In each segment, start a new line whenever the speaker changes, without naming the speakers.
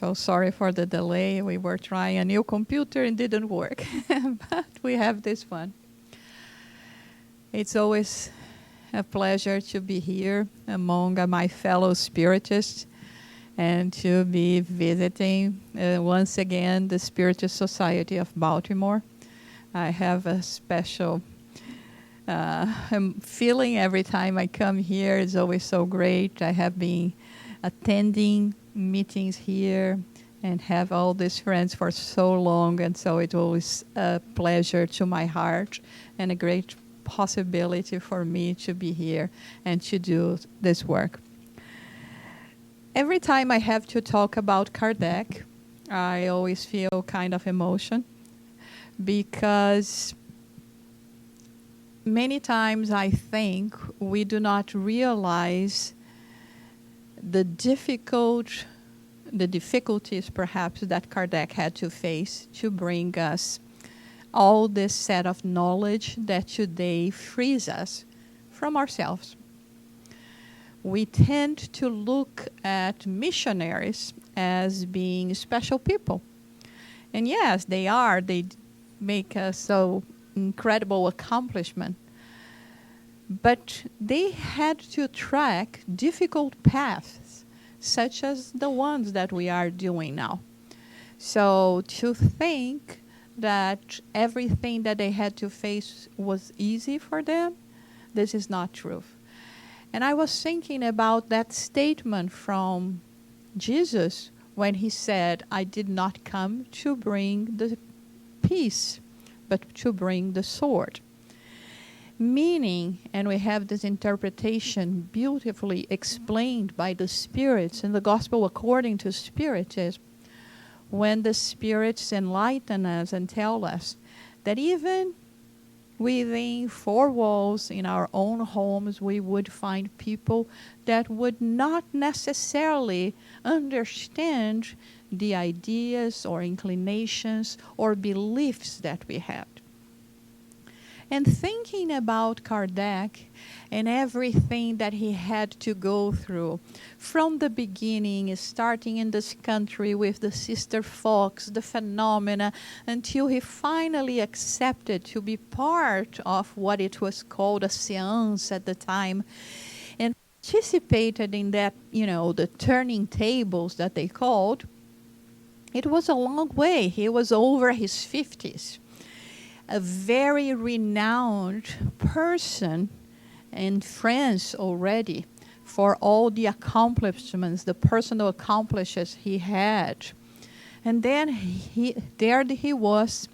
So sorry for the delay. We were trying a new computer and didn't work. But we have this one. It's always a pleasure to be here among my fellow spiritists and to be visiting once again the Spiritist Society of Baltimore. I have a special feeling every time I come here. It's always so great. I have been attending meetings here and have all these friends for so long, and so it's always a pleasure to my heart and a great possibility for me to be here and to do this work. Every time I have to talk about Kardec, I always feel kind of emotion, because many times I think we do not realize the difficulties perhaps that Kardec had to face to bring us all this set of knowledge that today frees us from ourselves. We tend to look at missionaries as being special people. And yes, they are. They make a so incredible accomplishment. But they had to track difficult paths, such as the ones that we are doing now. So to think that everything that they had to face was easy for them, this is not true. And I was thinking about that statement from Jesus when he said, "I did not come to bring the peace, but to bring the sword." Meaning, and we have this interpretation beautifully explained by the spirits in the Gospel according to Spiritism, when the spirits enlighten us and tell us that even within four walls in our own homes, we would find people that would not necessarily understand the ideas or inclinations or beliefs that we have. And thinking about Kardec and everything that he had to go through from the beginning, starting in this country with the Sister Fox, the phenomena, until he finally accepted to be part of what it was called a séance at the time, and participated in that, the turning tables that they called. It was a long way. He was over his 50s. A very renowned person in France already for all the accomplishments, the personal accomplishments he had. And then there he was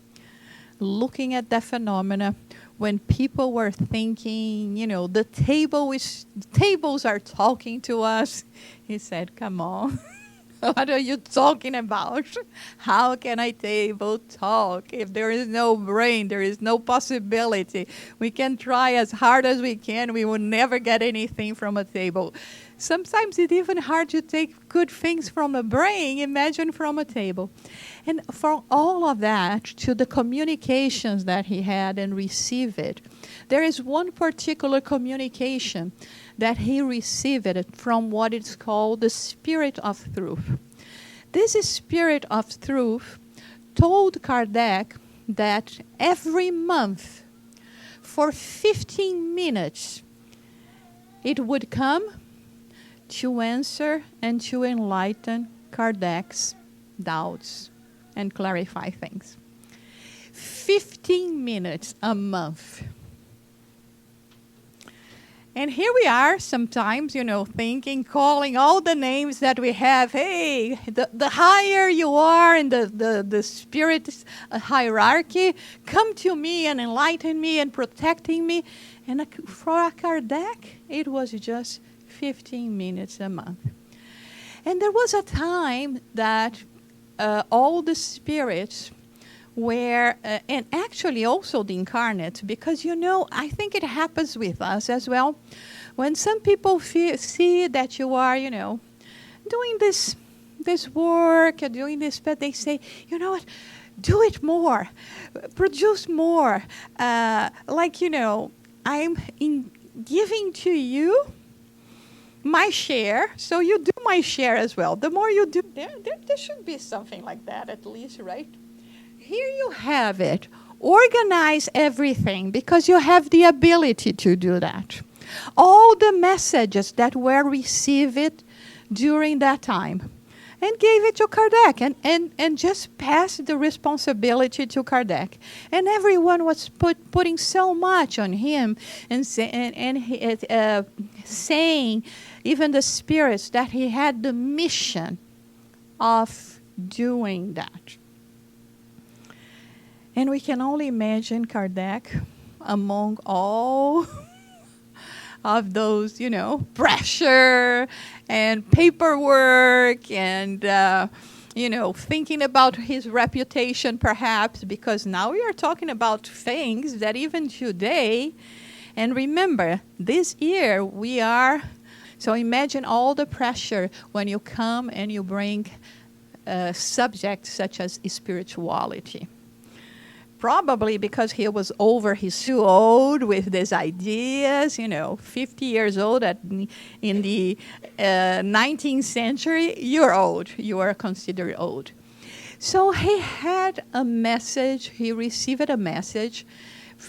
looking at the phenomena when people were thinking, the tables are talking to us. He said, "Come on." What are you talking about? How can a table talk? If there is no brain, there is no possibility. We can try as hard as we can. We will never get anything from a table. Sometimes it's even hard to take good things from a brain. Imagine from a table. And for all of that, to the communications that he had and received it, there is one particular communication that he received it from what is called the Spirit of Truth. This Spirit of Truth told Kardec that every month, for 15 minutes, it would come to answer and to enlighten Kardec's doubts and clarify things. 15 minutes a month. And here we are sometimes, thinking, calling all the names that we have. Hey, the higher you are in the spirit hierarchy, come to me and enlighten me and protecting me. And for Kardec, it was just 15 minutes a month. And there was a time that all the spirits where, and actually also the incarnate, because, I think it happens with us as well. When some people see that you are, doing this work, doing this, but they say, you know what, do it more, produce more. I'm giving to you my share, so you do my share as well. The more you do, there should be something like that at least, right? Here you have it. Organize everything because you have the ability to do that. All the messages that were received during that time. And gave it to Kardec and just passed the responsibility to Kardec. And everyone was putting so much on him and saying, even the spirits, that he had the mission of doing that. And we can only imagine Kardec among all of those, pressure and paperwork and, thinking about his reputation perhaps, because now we are talking about things that even today, and remember, this year we are, so imagine all the pressure when you come and you bring subjects such as spirituality. Probably because he was he's too old with these ideas, 50 years old in the 19th century, you're old. You are considered old. So he had a message, he received a message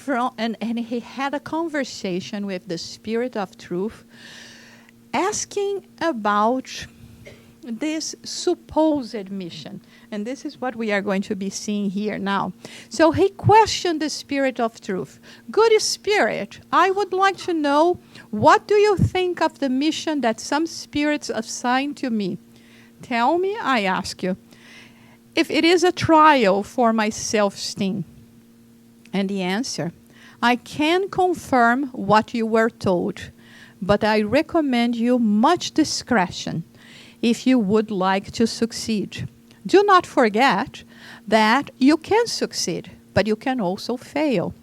and he had a conversation with the Spirit of Truth, asking about this supposed mission. And this is what we are going to be seeing here now. So he questioned the Spirit of Truth. Good Spirit, I would like to know, what do you think of the mission that some spirits assigned to me? Tell me, I ask you, if it is a trial for my self-esteem. And the answer, I can confirm what you were told, but I recommend you much discretion if you would like to succeed. Do not forget that you can succeed, but you can also fail.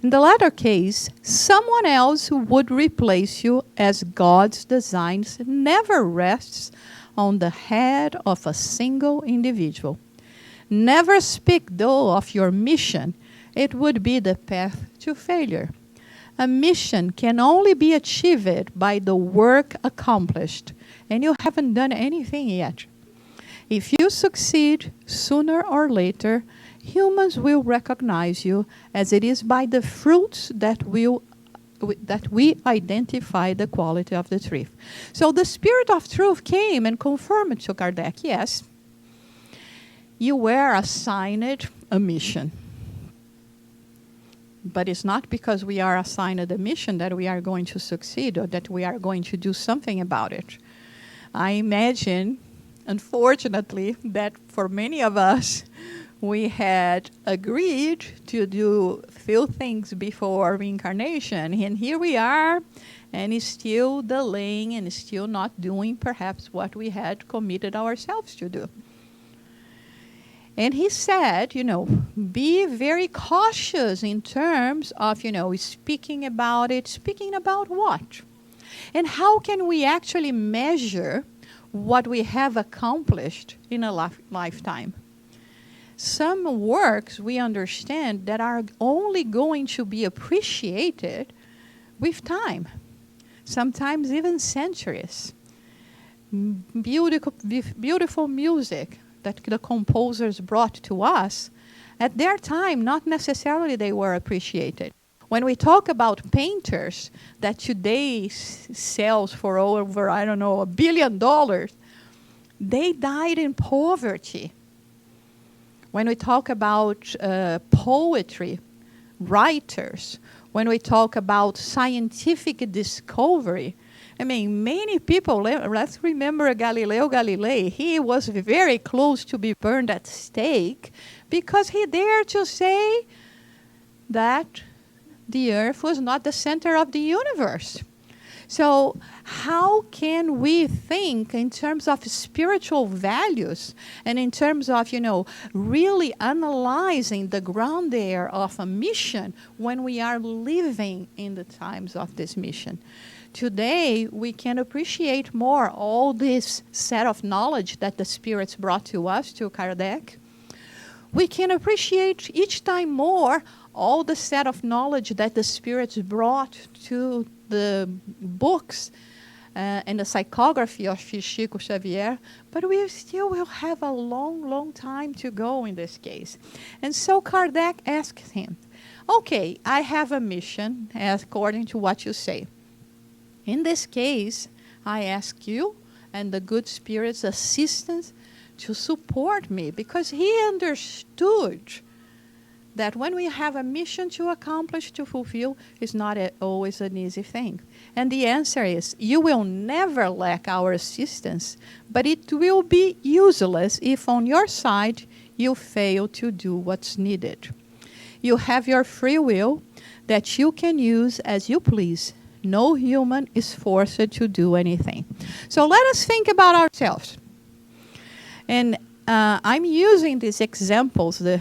In the latter case, someone else would replace you, as God's designs never rests on the head of a single individual. Never speak, though, of your mission. It would be the path to failure. A mission can only be achieved by the work accomplished, and you haven't done anything yet. If you succeed, sooner or later, humans will recognize you, as it is by the fruits that we identify the quality of the truth. So the Spirit of Truth came and confirmed to Kardec, yes, you were assigned a mission. But it's not because we are assigned a mission that we are going to succeed or that we are going to do something about it. I imagine, unfortunately, that for many of us, we had agreed to do few things before reincarnation, and here we are, and it's still delaying and still not doing perhaps what we had committed ourselves to do. And he said, be very cautious in terms of, speaking about it. Speaking about what? And how can we actually measure what we have accomplished in a lifetime? Some works we understand that are only going to be appreciated with time, sometimes even centuries. Beautiful music that the composers brought to us, at their time, not necessarily they were appreciated. When we talk about painters that today sells for over, $1 billion, they died in poverty. When we talk about poetry, writers, when we talk about scientific discovery, many people, let's remember Galileo Galilei, he was very close to be burned at stake because he dared to say that the earth was not the center of the universe. So how can we think in terms of spiritual values and in terms of, really analyzing the ground there of a mission when we are living in the times of this mission? Today, we can appreciate more all this set of knowledge that the spirits brought to us, to Kardec. We can appreciate each time more all the set of knowledge that the spirits brought to the books and the psychography of Chico Xavier, but we still will have a long, long time to go in this case. And so Kardec asked him, okay, I have a mission according to what you say. In this case, I ask you and the good spirits assistance to support me, because he understood that when we have a mission to accomplish, to fulfill, is not always an easy thing. And the answer is, you will never lack our assistance, but it will be useless if on your side you fail to do what's needed. You have your free will that you can use as you please. No human is forced to do anything. So let us think about ourselves. And I'm using these examples, the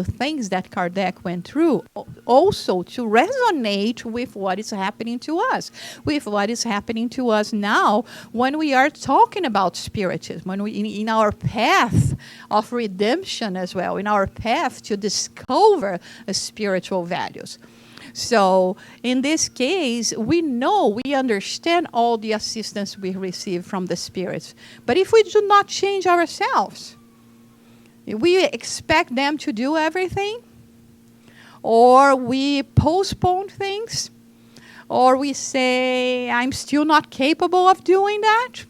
things that Kardec went through, also to resonate with what is happening to us, with what is happening to us now when we are talking about spiritism, when we in our path of redemption as well, in our path to discover spiritual values. So in this case, we know, we understand all the assistance we receive from the spirits. But if we do not change ourselves, we expect them to do everything, or we postpone things, or we say, I'm still not capable of doing that.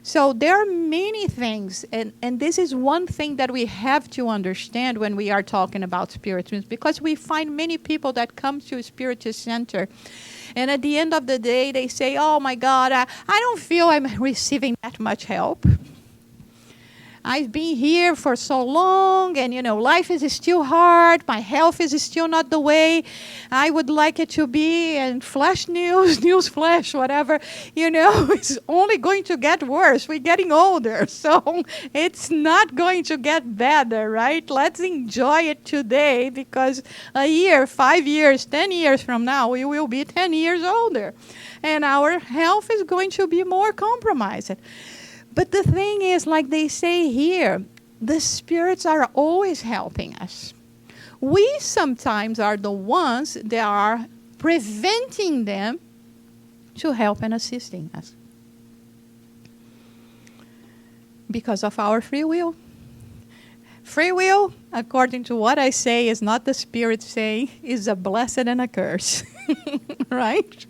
So there are many things, and this is one thing that we have to understand when we are talking about spiritism, because we find many people that come to a spiritist center, and at the end of the day, they say, oh my God, I don't feel I'm receiving that much help. I've been here for so long, and, life is still hard. My health is still not the way I would like it to be. And flash news, news flash, whatever, it's only going to get worse. We're getting older, so it's not going to get better, right? Let's enjoy it today, because a year, 5 years, 10 years from now, we will be 10 years older. And our health is going to be more compromised. But the thing is, like they say here, the spirits are always helping us. We sometimes are the ones that are preventing them to help and assisting us, because of our free will. Free will, according to what I say, is not the spirit saying, is a blessing and a curse, right?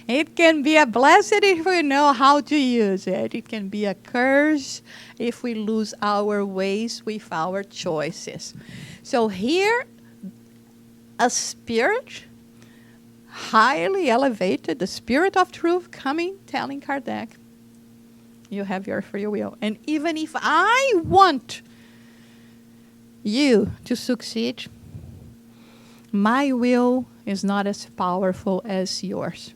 It can be a blessing if we know how to use it. It can be a curse if we lose our ways with our choices. So here, a spirit, highly elevated, the spirit of truth coming, telling Kardec, you have your free will. And even if I want you to succeed, my will is not as powerful as yours.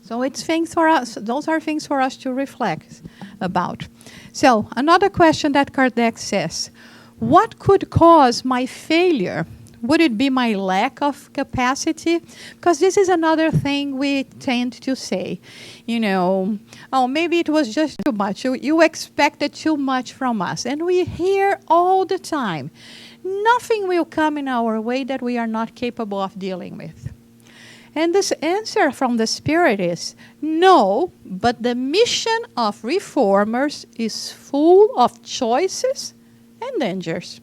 So it's things for us. Those are things for us to reflect about. So another question that Kardec says, what could cause my failure? Would it be my lack of capacity? Because this is another thing we tend to say. Oh, maybe it was just too much. You expected too much from us. And we hear all the time, nothing will come in our way that we are not capable of dealing with. And this answer from the Spirit is, no, but the mission of reformers is full of choices and dangers.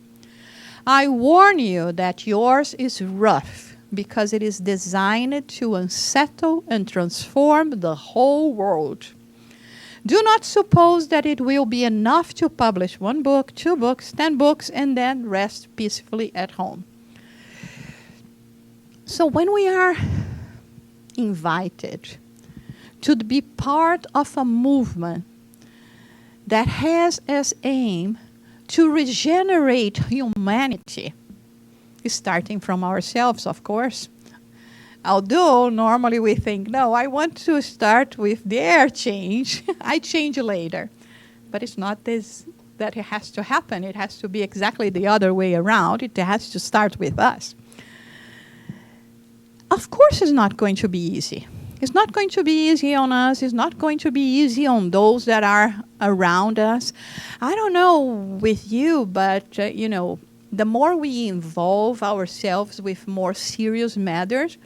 I warn you that yours is rough, because it is designed to unsettle and transform the whole world. Do not suppose that it will be enough to publish 1 book, 2 books, 10 books, and then rest peacefully at home. So when we are invited to be part of a movement that has as aim to regenerate humanity, starting from ourselves, of course. Although normally we think, no, I want to start with their change. I change later. But it's not this that it has to happen. It has to be exactly the other way around. It has to start with us. Of course it's not going to be easy. It's not going to be easy on us. It's not going to be easy on those that are around us. I don't know with you, but, the more we involve ourselves with more serious matters,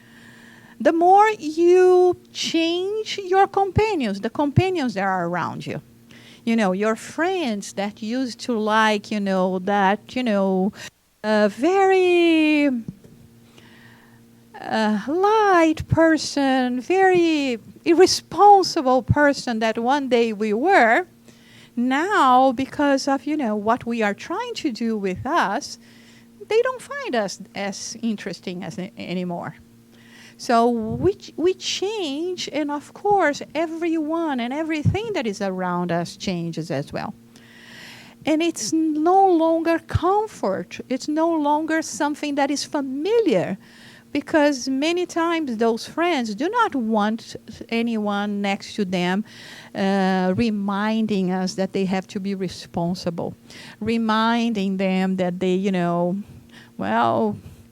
the more you change your companions, the companions that are around you. Your friends that used to like, very light person, very irresponsible person that one day we were, now because of, what we are trying to do with us, they don't find us as interesting as anymore. So we change, and of course, everyone and everything that is around us changes as well. And it's no longer comfort. It's no longer something that is familiar, because many times those friends do not want anyone next to them reminding us that they have to be responsible, reminding them that they,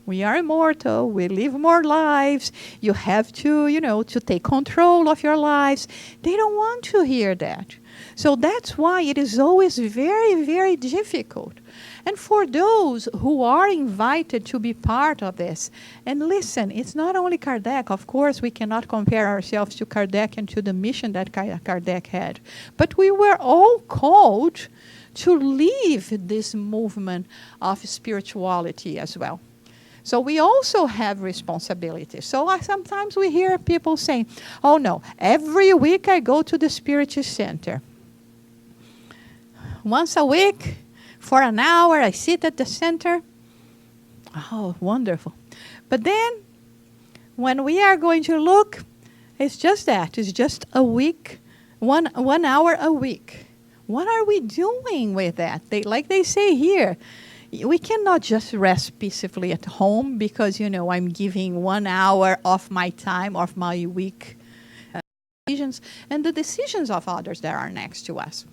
we are immortal, we live more lives, you have to, to take control of your lives. They don't want to hear that. So that's why it is always very, very difficult. And for those who are invited to be part of this, and listen, it's not only Kardec. Of course, we cannot compare ourselves to Kardec and to the mission that Kardec had. But we were all called to live this movement of spirituality as well. So we also have responsibility. So sometimes we hear people saying, oh no, every week I go to the Spiritist Center. Once a week, for an hour, I sit at the center. Oh, wonderful. But then, when we are going to look, it's just that. It's just a week, one hour a week. What are we doing with that? Like they say here, we cannot just rest peacefully at home because, I'm giving 1 hour of my time, of my week, decisions, and the decisions of others that are next to us.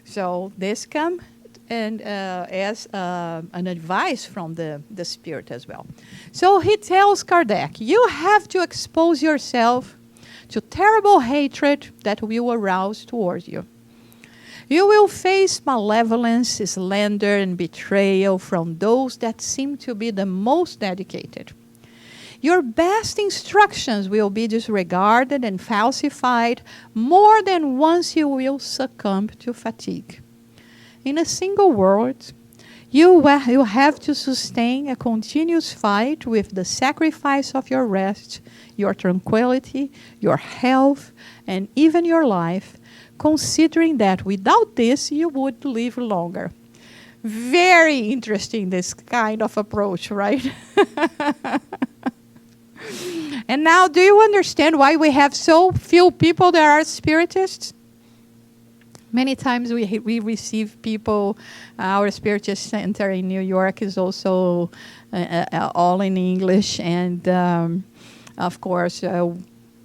So this comes and as an advice from the Spirit as well. So he tells Kardec, you have to expose yourself to terrible hatred that will arouse towards you. You will face malevolence, slander, and betrayal from those that seem to be the most dedicated. Your best instructions will be disregarded and falsified more than once you will succumb to fatigue. In a single word, you have to sustain a continuous fight with the sacrifice of your rest, your tranquility, your health, and even your life, considering that without this, you would live longer. Very interesting, this kind of approach, right? And now, do you understand why we have so few people that are spiritists? Many times we receive people. Our Spiritist Center in New York is also all in English, and of course,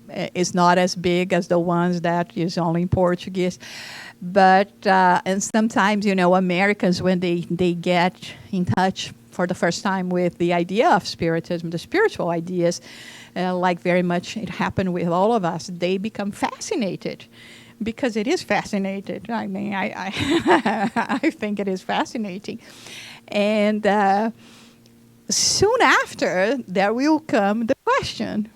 it's not as big as the ones that is only in Portuguese. But and sometimes, Americans, when they get in touch for the first time with the idea of Spiritism, the spiritual ideas, like very much it happened with all of us, they become fascinated. Because it is fascinating. I mean, I I think it is fascinating. And soon after, there will come the question,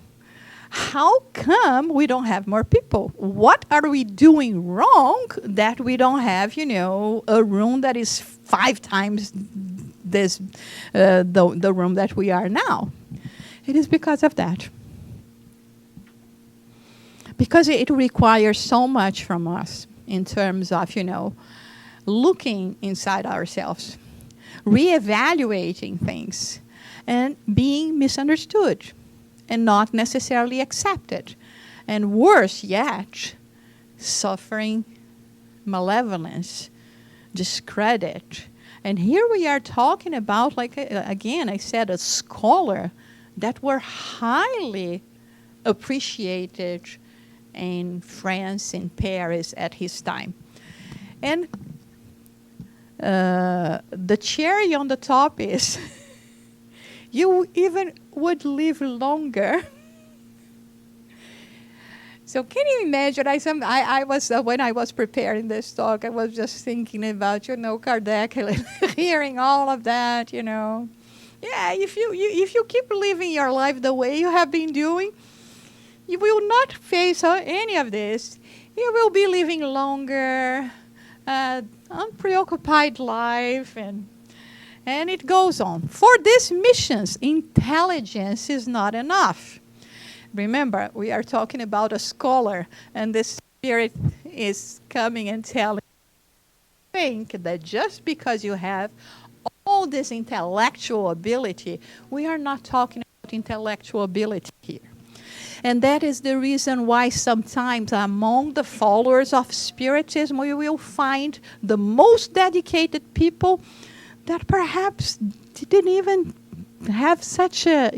how come we don't have more people? What are we doing wrong that we don't have, a room that is 5 times this, the room that we are now? It is because of that. Because it requires so much from us in terms of, looking inside ourselves, reevaluating things, and being misunderstood and not necessarily accepted. And worse yet, suffering malevolence, discredit. And here we are talking about, like, again, I said, a scholar that were highly appreciated in France, in Paris at his time. And the cherry on the top is you even would live longer. So can you imagine, I was when I was preparing this talk, I was just thinking about, Kardec, hearing all of that, Yeah, if you keep living your life the way you have been doing, You will not face any of this. You will be living longer, unpreoccupied life, and it goes on. For these missions, intelligence is not enough. Remember, we are talking about a scholar, and the Spirit is coming and telling you, think that just because you have all this intellectual ability, we are not talking about intellectual ability here. And that is the reason why sometimes among the followers of Spiritism, we will find the most dedicated people that perhaps didn't even have such a,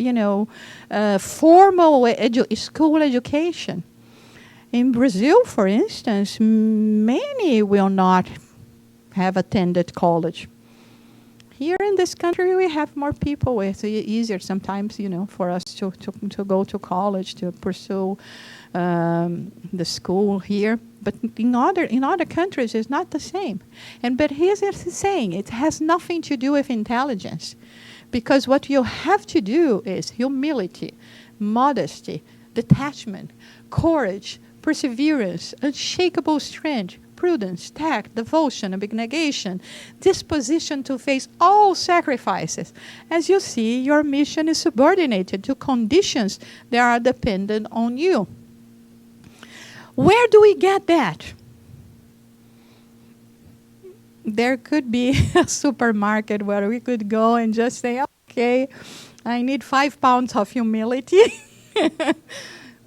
formal school education. In Brazil, for instance, many will not have attended college. Here in this country, we have more people. It's easier sometimes, for us to go to college, to pursue the school here. But in other countries, it's not the same. But here's the saying: it has nothing to do with intelligence, because what you have to do is humility, modesty, detachment, courage, perseverance, unshakable strength, prudence, tact, devotion, abnegation, disposition to face all sacrifices. As you see, your mission is subordinated to conditions that are dependent on you. Where do we get that? There could be a supermarket where we could go and just say, okay, I need 5 pounds of humility.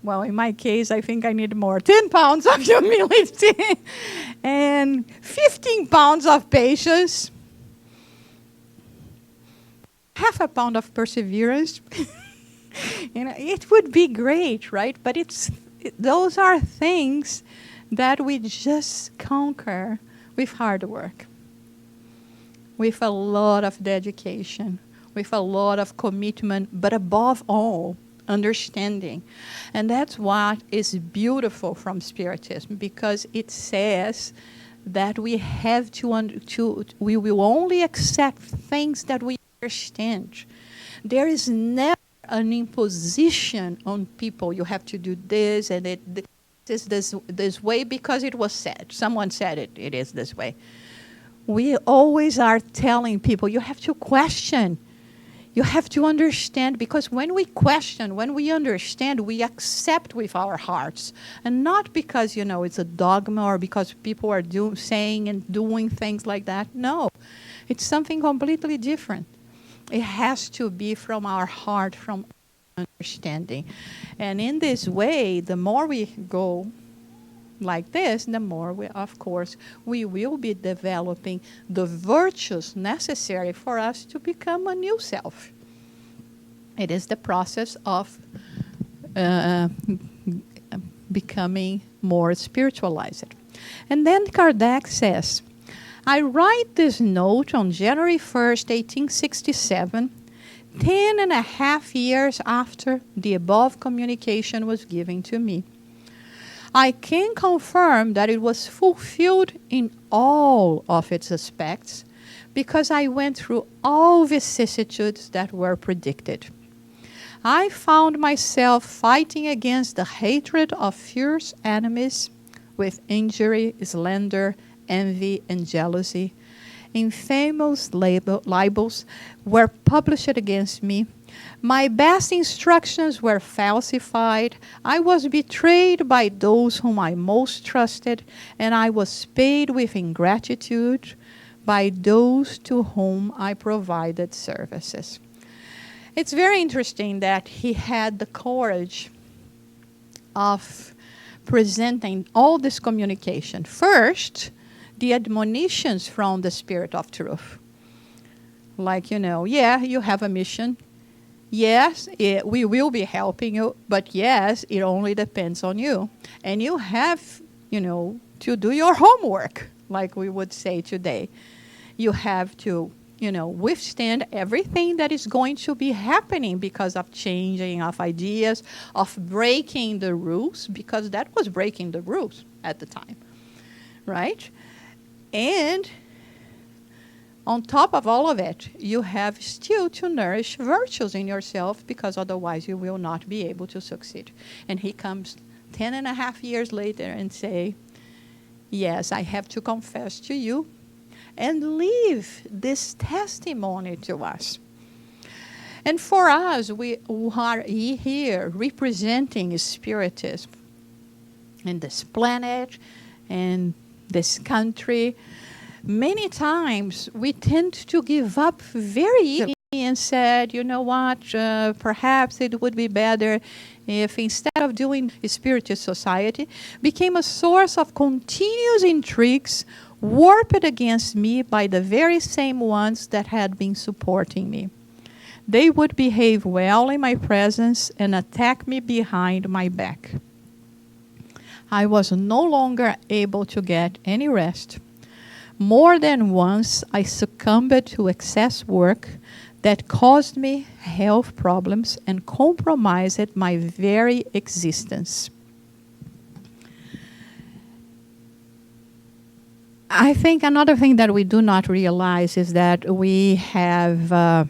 Well, in my case, I think I need more. 10 pounds of humility and 15 pounds of patience. Half a pound of perseverance. It would be great, right? But those are things that we just conquer with hard work, with a lot of dedication, with a lot of commitment, but above all, understanding. And that's what is beautiful from Spiritism, because it says that we have we will only accept things that we understand. There is never an imposition on people. You have to do this, and it is this way because it was said. Someone said it is this way. We always are telling people, you have to question. You have to understand, because when we question, when we understand, we accept with our hearts. And not because, it's a dogma or because people are saying and doing things like that. No, it's something completely different. It has to be from our heart, from understanding. And in this way, the more we go like this, the more we will be developing the virtues necessary for us to become a new self. It is the process of becoming more spiritualized. And then Kardec says, I write this note on January 1st, 1867, 10.5 years after the above communication was given to me. I can confirm that it was fulfilled in all of its aspects, because I went through all vicissitudes that were predicted. I found myself fighting against the hatred of fierce enemies with injury, slander, envy, and jealousy. Infamous libels were published against me. My best instructions were falsified. I was betrayed by those whom I most trusted, and I was paid with ingratitude by those to whom I provided services. It's very interesting that he had the courage of presenting all this communication. First, the admonitions from the Spirit of Truth. Like, you have a mission. Yes, we will be helping you, but yes, it only depends on you. And you have, to do your homework, like we would say today. You have to, withstand everything that is going to be happening because of changing of ideas, of breaking the rules, because that was breaking the rules at the time, right? And on top of all of it, you have still to nourish virtues in yourself, because otherwise you will not be able to succeed. And he comes 10.5 years later and say, yes, I have to confess to you, and leave this testimony to us. And for us, we are here representing Spiritism in this planet and this country. Many times we tend to give up very easily and said, you know what, perhaps it would be better if instead of doing a Spiritist society, became a source of continuous intrigues warped against me by the very same ones that had been supporting me. They would behave well in my presence and attack me behind my back. I was no longer able to get any rest. More than once, I succumbed to excess work that caused me health problems and compromised my very existence. I think another thing that we do not realize is that we have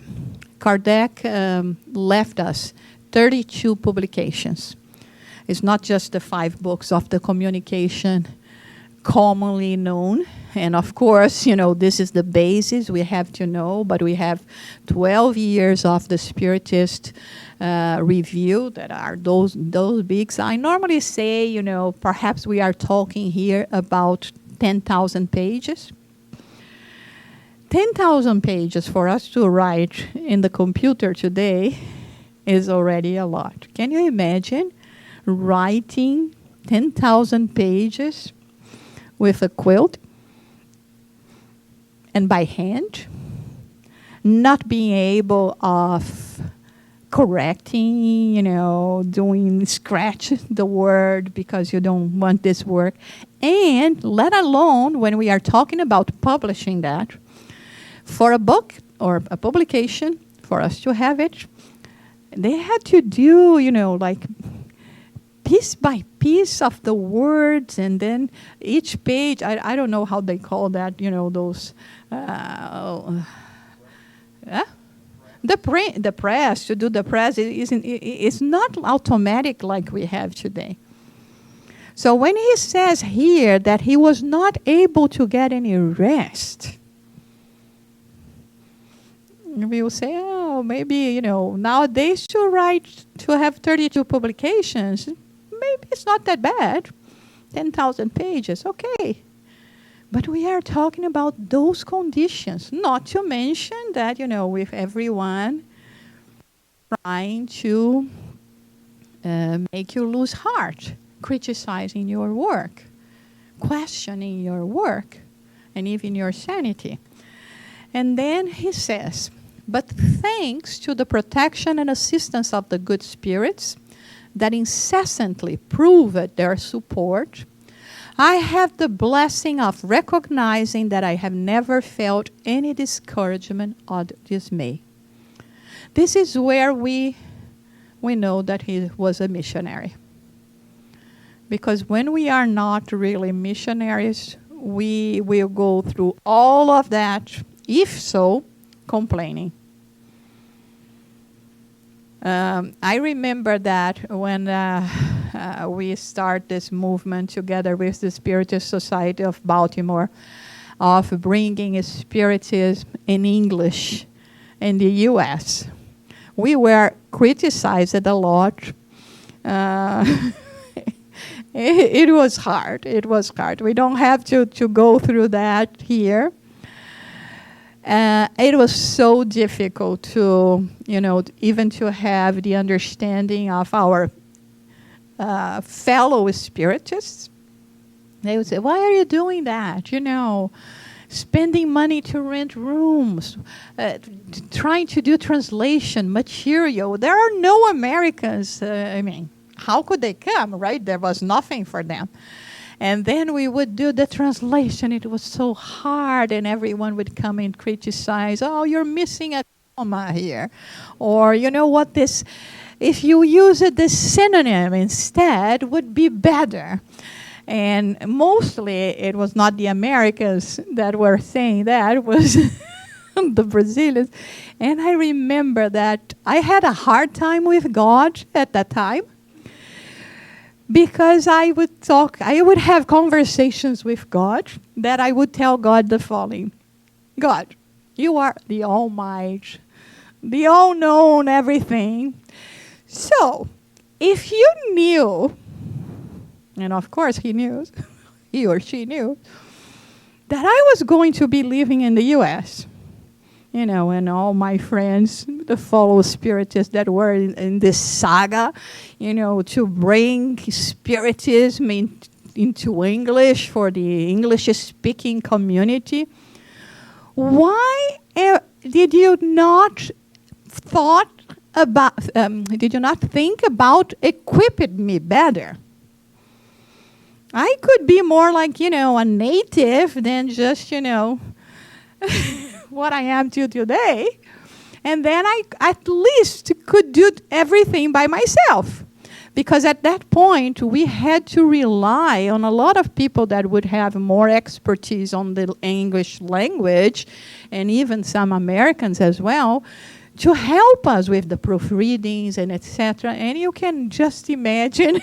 Kardec left us 32 publications. It's not just the 5 books of the communication commonly known. And of course, you know, this is the basis we have to know, but we have 12 years of the Spiritist review that are those big. I normally say, you know, perhaps we are talking here about 10,000 pages. 10,000 pages for us to write in the computer today is already a lot. Can you imagine writing 10,000 pages with a quilt and by hand, not being able of correcting, you know, doing scratch the word because you don't want this word, and let alone when we are talking about publishing that, for a book or a publication, for us to have it, they had to do, you know, like piece by piece of the words, and then each page, I don't know how they call that, you know, those, the press, to do the press, it's not automatic like we have today. So when he says here that he was not able to get any rest, we will say, oh, maybe, you know, nowadays to have 32 publications, maybe it's not that bad. 10,000 pages, okay. But we are talking about those conditions, not to mention that, you know, with everyone trying to make you lose heart, criticizing your work, questioning your work, and even your sanity. And then he says, but thanks to the protection and assistance of the good spirits that incessantly proved their support, I have the blessing of recognizing that I have never felt any discouragement or dismay. This is where we know that he was a missionary. Because when we are not really missionaries, we will go through all of that, if so, complaining. I remember that when we start this movement together with the Spiritist Society of Baltimore of bringing Spiritism in English in the U.S. We were criticized a lot. It was hard. It was hard. We don't have to go through that here. It was so difficult to, you know, even to have the understanding of our fellow Spiritists. They would say, why are you doing that? You know, spending money to rent rooms, trying to do translation material. There are no Americans. I mean, how could they come, right? There was nothing for them. And then we would do the translation. It was so hard, and everyone would come and criticize, oh, you're missing a comma here. Or, you know what, this, if you use this synonym instead, would be better. And mostly it was not the Americans that were saying that. It was the Brazilians. And I remember that I had a hard time with God at that time, because I would have conversations with God that I would tell God the following: God, you are the Almighty, the all-known everything. So, if you knew, and of course he knew, he or she knew, that I was going to be living in the U.S., and all my friends, the fellow spiritists that were in this saga, to bring spiritism into English for the English-speaking community, why did you not think about equipping me better? I could be more like, a native than just, what I am to today. And then I at least could do everything by myself. Because at that point, we had to rely on a lot of people that would have more expertise on the English language, and even some Americans as well, to help us with the proofreadings and etc. And you can just imagine,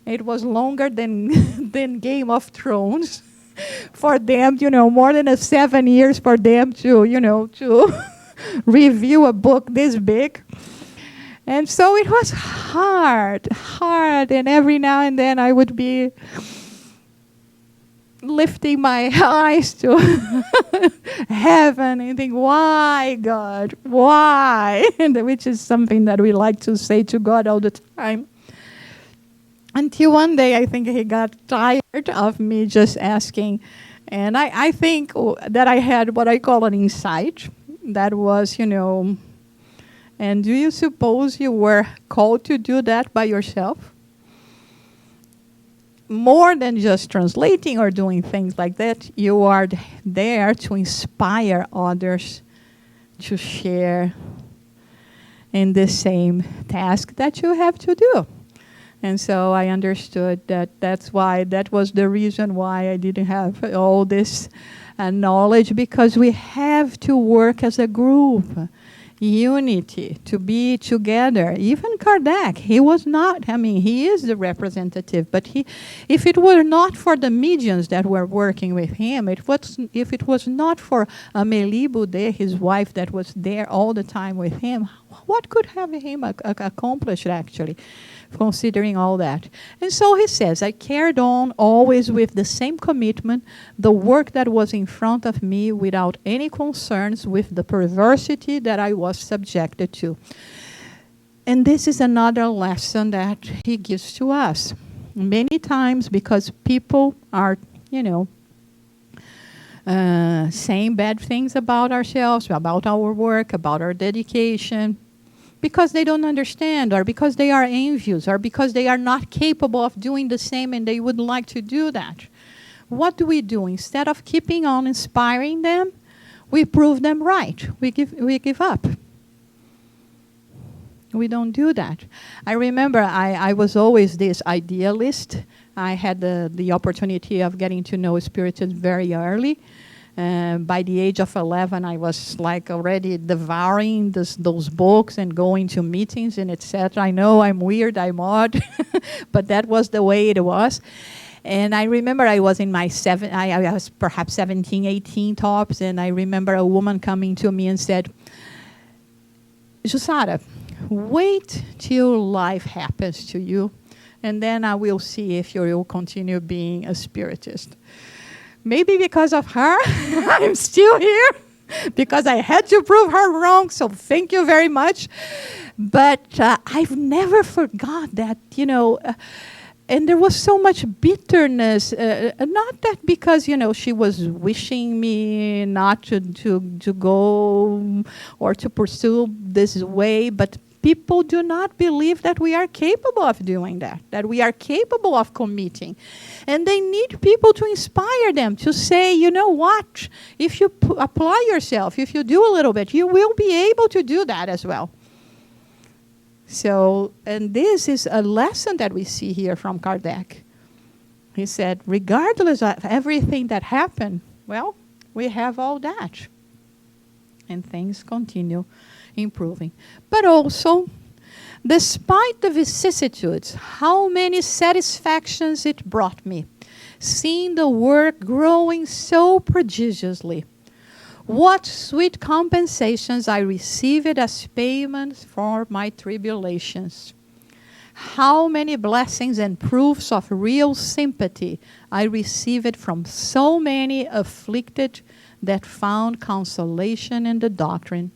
it was longer than Game of Thrones for them, more than 7 years for them to review a book this big. And so it was hard, and every now and then I would be lifting my eyes to heaven and think, why, God, why? And which is something that we like to say to God all the time. Until one day, I think he got tired of me just asking. And I think that I had what I call an insight. That was, and do you suppose you were called to do that by yourself? More than just translating or doing things like that, you are there to inspire others to share in the same task that you have to do. And so I understood that was the reason why I didn't have all this knowledge, because we have to work as a group. Unity, to be together. Even Kardec, he was not, he is the representative, but if it were not for the mediums that were working with him, if it was not for Amélie Boudet, his wife, that was there all the time with him, what could have him accomplished, actually, considering all that? And so he says, I carried on always with the same commitment, the work that was in front of me, without any concerns with the perversity that I was subjected to. And this is another lesson that he gives to us. Many times, because people are, saying bad things about ourselves, about our work, about our dedication, because they don't understand, or because they are envious, or because they are not capable of doing the same and they would like to do that. What do? Instead of keeping on inspiring them, we prove them right. We give up. We don't do that. I remember I was always this idealist. I had the opportunity of getting to know Spiritism very early. By the age of 11, I was like already devouring those books and going to meetings and etc. I know I'm weird, I'm odd, but that was the way it was. And I remember I was in my I was perhaps 17, 18 tops, and I remember a woman coming to me and said, Jussara, wait till life happens to you, and then I will see if you will continue being a spiritist. Maybe because of her, I'm still here, because I had to prove her wrong, so thank you very much. But I've never forgot that, and there was so much bitterness, not that because, she was wishing me not to go or to pursue this way, but people do not believe that we are capable of doing that we are capable of committing. And they need people to inspire them, to say, you know what, if you apply yourself, if you do a little bit, you will be able to do that as well. So, and this is a lesson that we see here from Kardec. He said, regardless of everything that happened, well, We have all that. And things continue improving. But also, despite the vicissitudes, how many satisfactions it brought me, seeing the work growing so prodigiously. What sweet compensations I received as payments for my tribulations. How many blessings and proofs of real sympathy I received from so many afflicted that found consolation in the doctrine.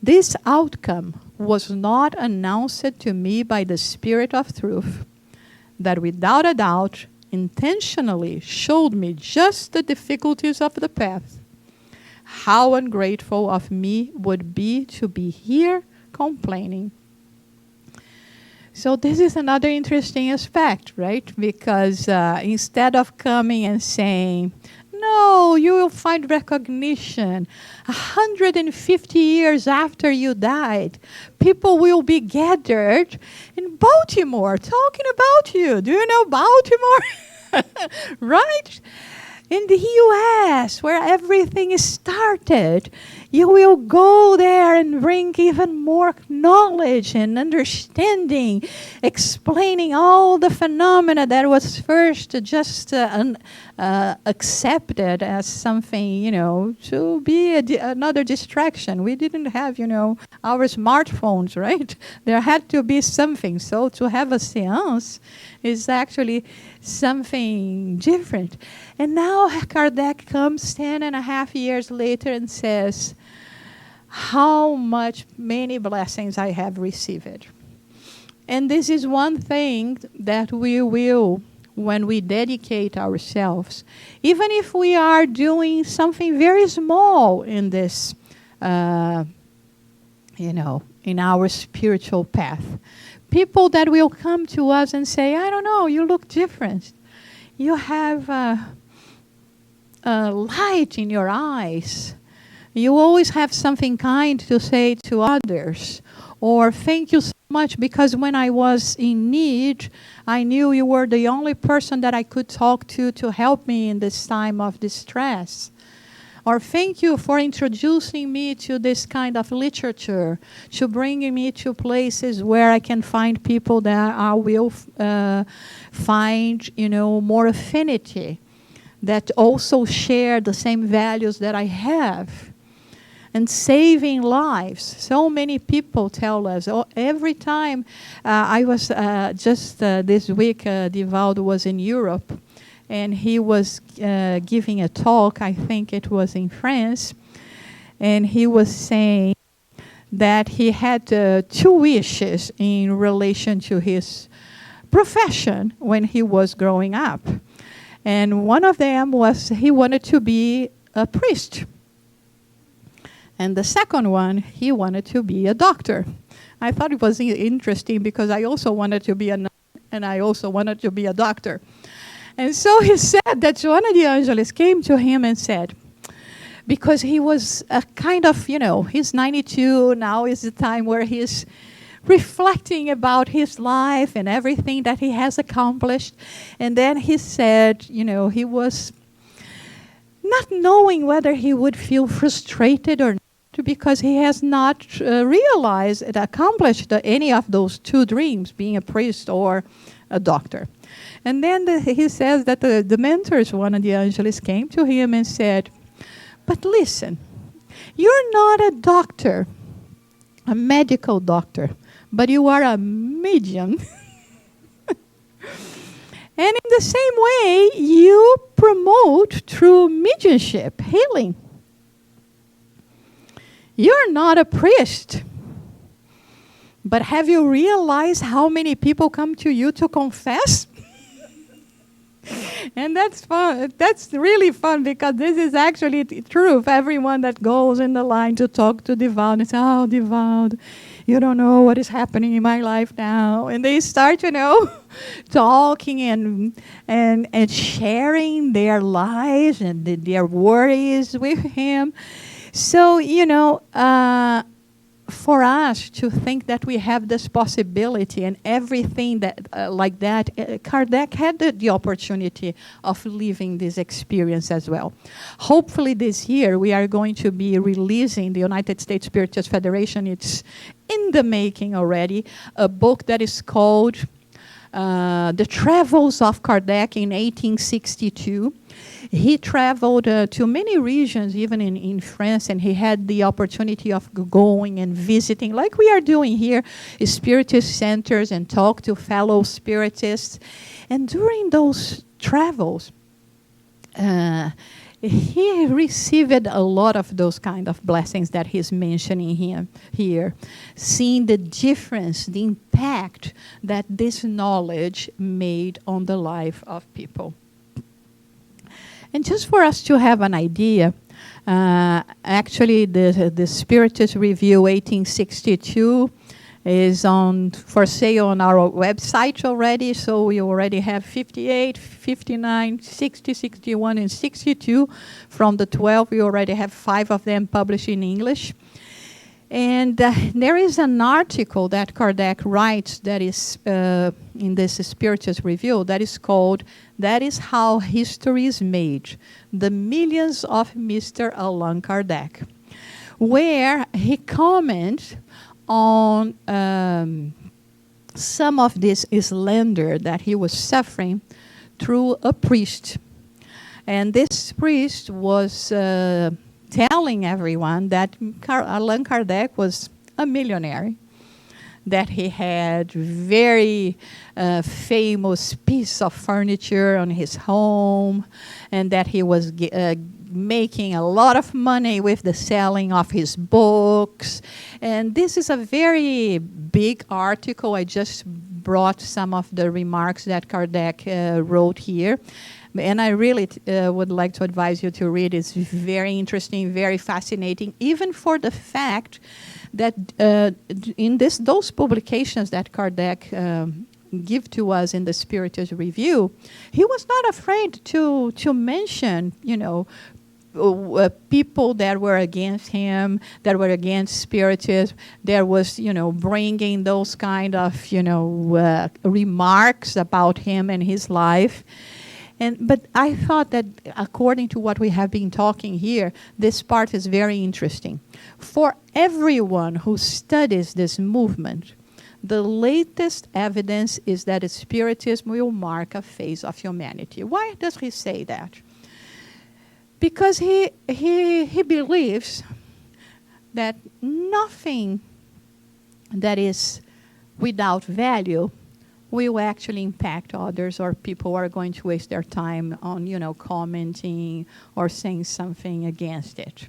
This outcome was not announced to me by the Spirit of truth, that without a doubt intentionally showed me just the difficulties of the path. How ungrateful of me would be to be here complaining. So this is another interesting aspect, right? Because instead of coming and saying, no, you will find recognition. 150 years after you died, people will be gathered in Baltimore talking about you. Do you know Baltimore? Right? In the U.S., where everything is started, you will go there and bring even more knowledge and understanding, explaining all the phenomena that was first just accepted as something, to be another distraction. We didn't have, our smartphones, right? There had to be something. So to have a seance is actually something different. And now Kardec comes 10.5 years later and says, how many blessings I have received. And this is one thing that we will, when we dedicate ourselves, even if we are doing something very small in this, in our spiritual path, people that will come to us and say, I don't know, you look different. You have a light in your eyes. You always have something kind to say to others. Or thank you so much because when I was in need, I knew you were the only person that I could talk to help me in this time of distress. Or thank you for introducing me to this kind of literature, to bringing me to places where I can find people that I will find, more affinity, that also share the same values that I have. And saving lives. So many people tell us, every time I was just this week, Divaldo was in Europe, and he was giving a talk, I think it was in France, and he was saying that he had 2 wishes in relation to his profession when he was growing up. And one of them was he wanted to be a priest. And the second one, he wanted to be a doctor. I thought it was interesting because I also wanted to be a nun and I also wanted to be a doctor. And so he said that Joana de Angelis came to him and said, because he was a kind of, he's 92, now is the time where he's reflecting about his life and everything that he has accomplished. And then he said, he was not knowing whether he would feel frustrated or not, because he has not realized and accomplished any of those 2 dreams, being a priest or a doctor. And then he says that the mentors, Joana de Angelis, came to him and said, but listen, you're not a doctor, a medical doctor, but you are a medium. And in the same way, you promote through mediumship, healing. You're not a priest. But have you realized how many people come to you to confess? And that's fun. That's really fun because this is actually true of everyone that goes in the line to talk to Divaldo and say, oh, Divaldo, you don't know what is happening in my life now. And they start, talking and sharing their lives and their worries with him. So, for us to think that we have this possibility and everything that like that, Kardec had the opportunity of living this experience as well. Hopefully this year we are going to be releasing, the United States Spiritist Federation, it's in the making already, a book that is called The Travels of Kardec in 1862. He traveled to many regions, even in France, and he had the opportunity of going and visiting, like we are doing here, Spiritist centers and talk to fellow Spiritists. And during those travels, he received a lot of those kind of blessings that he's mentioning here, seeing the difference, the impact that this knowledge made on the life of people. And just for us to have an idea, actually the Spiritist Review 1862 is for sale on our website already. So we already have 58, 59, 60, 61, and 62. From the 12, we already have 5 of them published in English. And there is an article that Kardec writes that is in this Spiritist Review that is called, "That is How History is Made, The Millions of Mr. Allan Kardec," where he comments on some of this slander that he was suffering through a priest. And this priest was telling everyone that Allan Kardec was a millionaire, that he had very famous piece of furniture on his home, and that he was making a lot of money with the selling of his books. And this is a very big article. I just brought some of the remarks that Kardec wrote here. And I really would like to advise you to read it. It's very interesting, very fascinating, even for the fact that in those publications that Kardec give to us in the Spiritist Review, he was not afraid to mention, people that were against him, that were against Spiritism. There was, bringing those kind of, remarks about him and his life. But I thought that according to what we have been talking here, this part is very interesting. For everyone who studies this movement, the latest evidence is that Spiritism will mark a phase of humanity. Why does he say that? Because he believes that nothing that is without value will actually impact others, or people are going to waste their time on, commenting or saying something against it.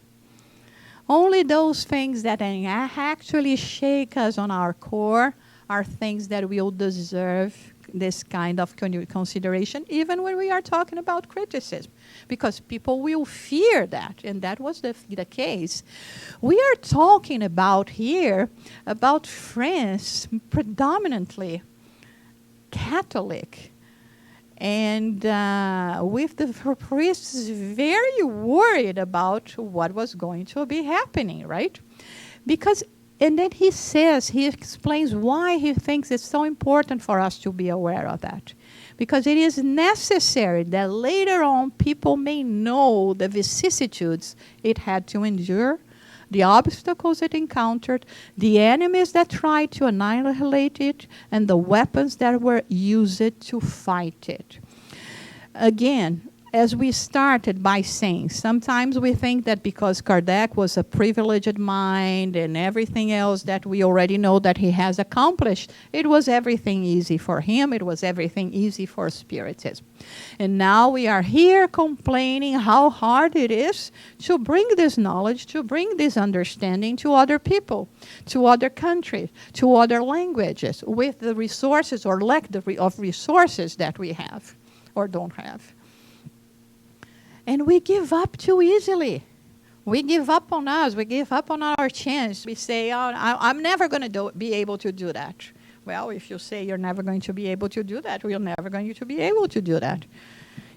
Only those things that actually shake us on our core are things that will deserve this kind of consideration, even when we are talking about criticism, because people will fear that, and that was the case. We are talking about here, about France, predominantly Catholic, and with the priests very worried about what was going to be happening, right? And then he explains why he thinks it's so important for us to be aware of that. Because it is necessary that later on people may know the vicissitudes it had to endure, the obstacles it encountered, the enemies that tried to annihilate it, and the weapons that were used to fight it. Again, as we started by saying, sometimes we think that because Kardec was a privileged mind and everything else that we already know that he has accomplished, it was everything easy for him, it was everything easy for Spiritism. And now we are here complaining how hard it is to bring this knowledge, to bring this understanding to other people, to other countries, to other languages, with the resources or lack of resources that we have or don't have. And we give up too easily. We give up on us. We give up on our chance. We say, I'm never going to be able to do that. Well, if you say you're never going to be able to do that, we're never going to be able to do that.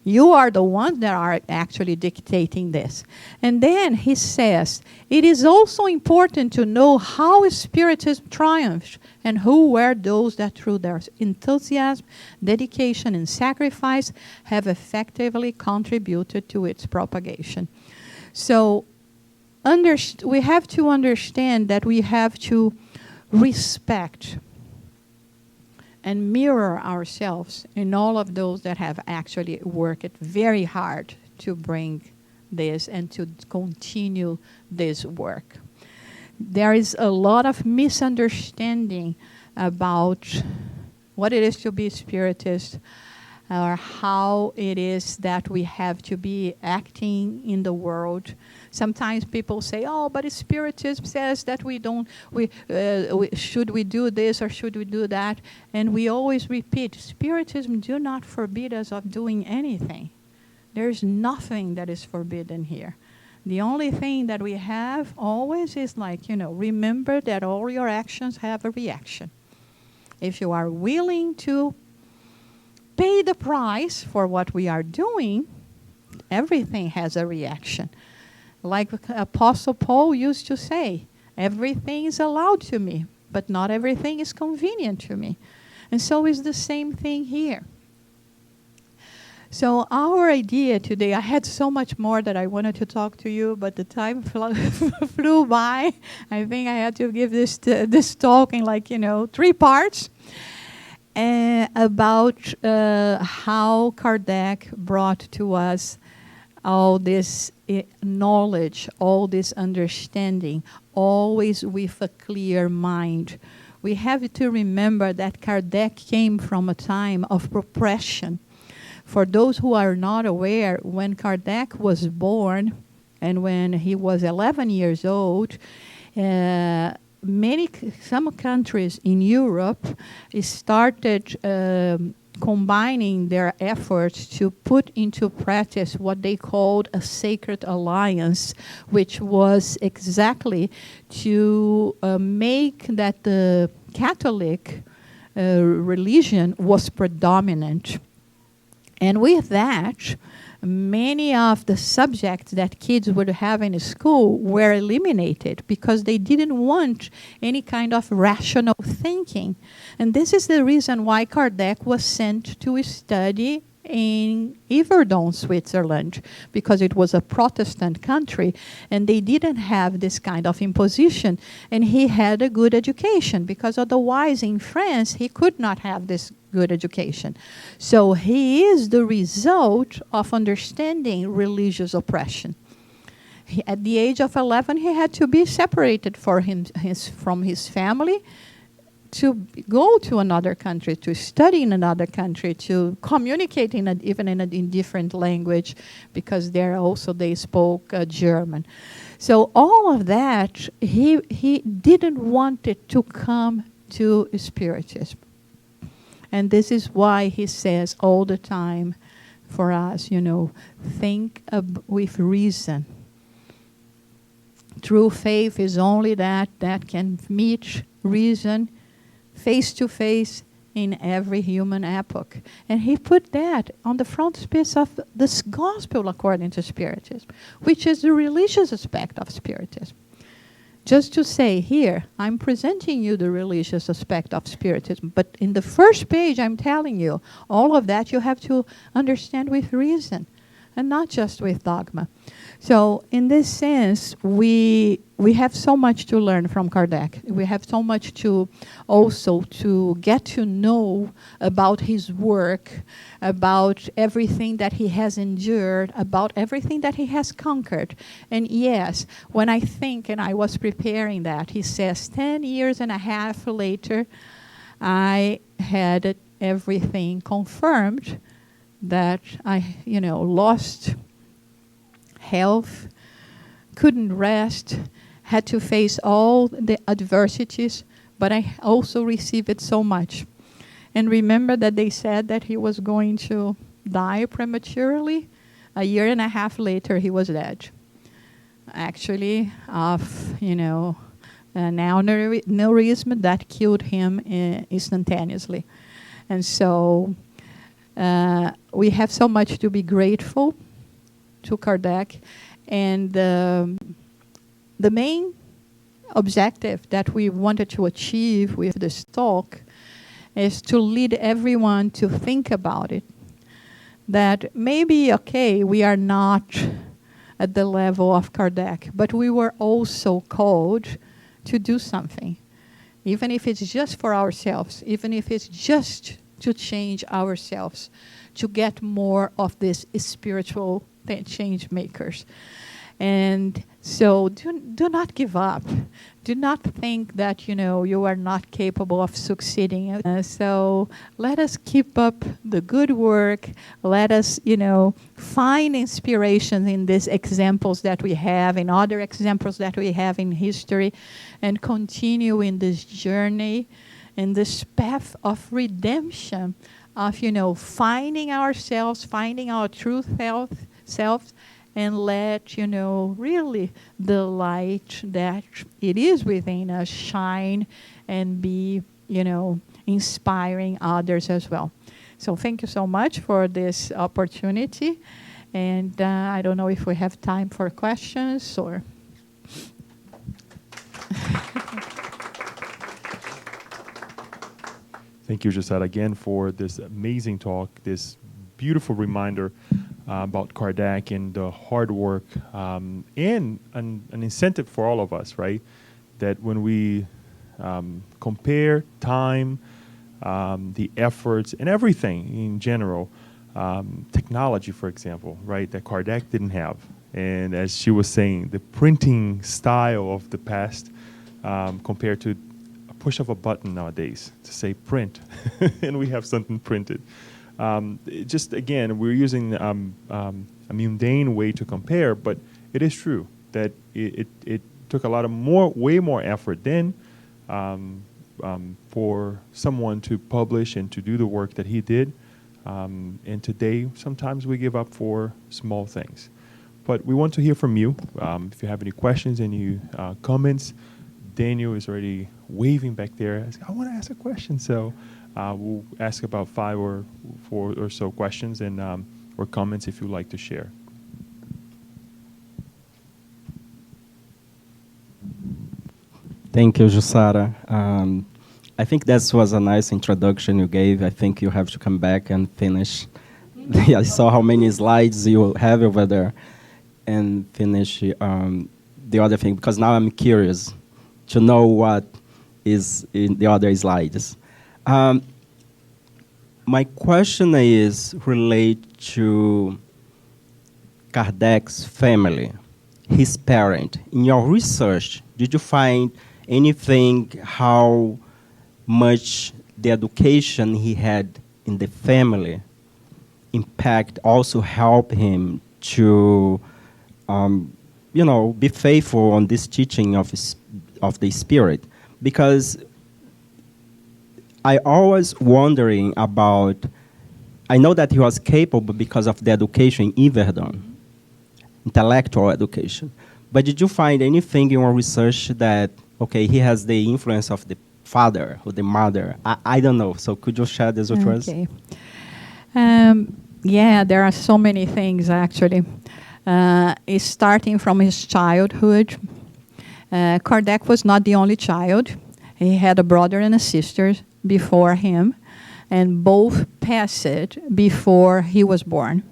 You are the ones that are actually dictating this. And then he says, it is also important to know how Spiritism triumphed and who were those that through their enthusiasm, dedication, and sacrifice have effectively contributed to its propagation. So we have to understand that we have to respect and mirror ourselves in all of those that have actually worked very hard to bring this and to continue this work. There is a lot of misunderstanding about what it is to be Spiritist, or how it is that we have to be acting in the world. Sometimes people say, oh, but Spiritism says that should we do this or should we do that? And we always repeat, Spiritism do not forbid us of doing anything. There's nothing that is forbidden here. The only thing that we have always is remember that all your actions have a reaction. If you are willing to pay the price for what we are doing, everything has a reaction. Like Apostle Paul used to say, everything is allowed to me, but not everything is convenient to me. And so is the same thing here. So our idea today, I had so much more that I wanted to talk to you, but the time flew by. I think I had to give this talk in 3 parts. About how Kardec brought to us all this knowledge, all this understanding, always with a clear mind. We have to remember that Kardec came from a time of oppression. For those who are not aware, when Kardec was born and when he was 11 years old, some countries in Europe started combining their efforts to put into practice what they called a sacred alliance, which was exactly to make that the Catholic religion was predominant. And with that, many of the subjects that kids would have in school were eliminated because they didn't want any kind of rational thinking. And this is the reason why Kardec was sent to study in Yverdon, Switzerland, because it was a Protestant country and they didn't have this kind of imposition. And he had a good education, because otherwise in France he could not have this good education. So he is the result of understanding religious oppression. At the age of 11, he had to be separated from his family, to go to another country, to study in another country, to communicate even in different language, because there also they spoke German. So all of that, he didn't want it to come to Spiritism. And this is why he says all the time for us, think with reason. True faith is only that can meet reason face to face in every human epoch. And he put that on the frontispiece of this gospel according to Spiritism, which is the religious aspect of Spiritism. Just to say here, I'm presenting you the religious aspect of Spiritism, but in the first page I'm telling you, all of that you have to understand with reason and not just with dogma. So in this sense, we have so much to learn from Kardec. We have so much to also to get to know about his work, about everything that he has endured, about everything that he has conquered. And yes, when I think, and I was preparing that, he says 10 years and a half later, I had everything confirmed, that I, lost health, couldn't rest, had to face all the adversities, but I also received so much. And remember that they said that he was going to die prematurely. A year and a half later, he was dead. Actually, of, an aneurysm that killed him instantaneously. And so We have so much to be grateful to Kardec. And the main objective that we wanted to achieve with this talk is to lead everyone to think about it. That maybe, okay, we are not at the level of Kardec, but we were also called to do something. Even if it's just for ourselves, even if it's just to change ourselves, to get more of this spiritual change makers. And so do not give up. Do not think that, you are not capable of succeeding. So let us keep up the good work. Let us, find inspiration in these examples that we have, in other examples that we have in history, and continue in this journey, in this path of redemption, of, finding ourselves, finding our true selves, and let, really the light that it is within us shine and be, inspiring others as well. So thank you so much for this opportunity. And I don't know if we have time for questions or...
Thank you, Gisela, again for this amazing talk, this beautiful reminder about Kardec and the hard work and an incentive for all of us, right? That when we compare time, the efforts, and everything in general, technology, for example, right, that Kardec didn't have. And as she was saying, the printing style of the past compared to a push of a button nowadays to say print, and we have something printed. Just again, we're using a mundane way to compare, but it is true that it took a lot of way more effort then for someone to publish and to do the work that he did. And today, sometimes we give up for small things. But we want to hear from you. If you have any questions, any comments, Daniel is already waving back there. I want to ask a question. So we'll ask about 5 or 4 or so questions and or comments if you'd like to share.
Thank you, Jussara. I think that was a nice introduction you gave. I think you have to come back and finish. I saw how many slides you have over there and finish the other thing, because now I'm curious to know what is in the other slides. My question is related to Kardec's family, his parent. In your research, did you find anything how much the education he had in the family impact also help him to, be faithful on this teaching of the Spirit? Because I always wondering about, I know that he was capable because of the education in Yverdon, intellectual education. But did you find anything in your research that, okay, he has the influence of the father or the mother? I don't know. So could you share this with us?
Okay. Yeah, there are so many things, actually. Starting from his childhood, Kardec was not the only child. He had a brother and a sister before him, and both passed before he was born.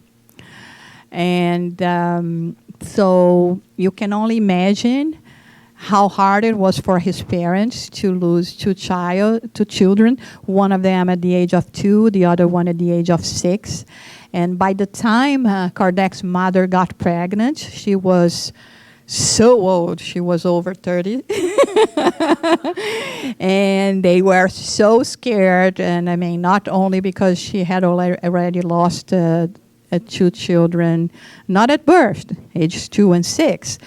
And so you can only imagine how hard it was for his parents to lose two children, one of them at the age of 2, the other one at the age of 6. And by the time Kardec's mother got pregnant, she was so old. She was over 30. And they were so scared. And I mean, not only because she had already lost 2 children, not at birth, ages 2 and 6,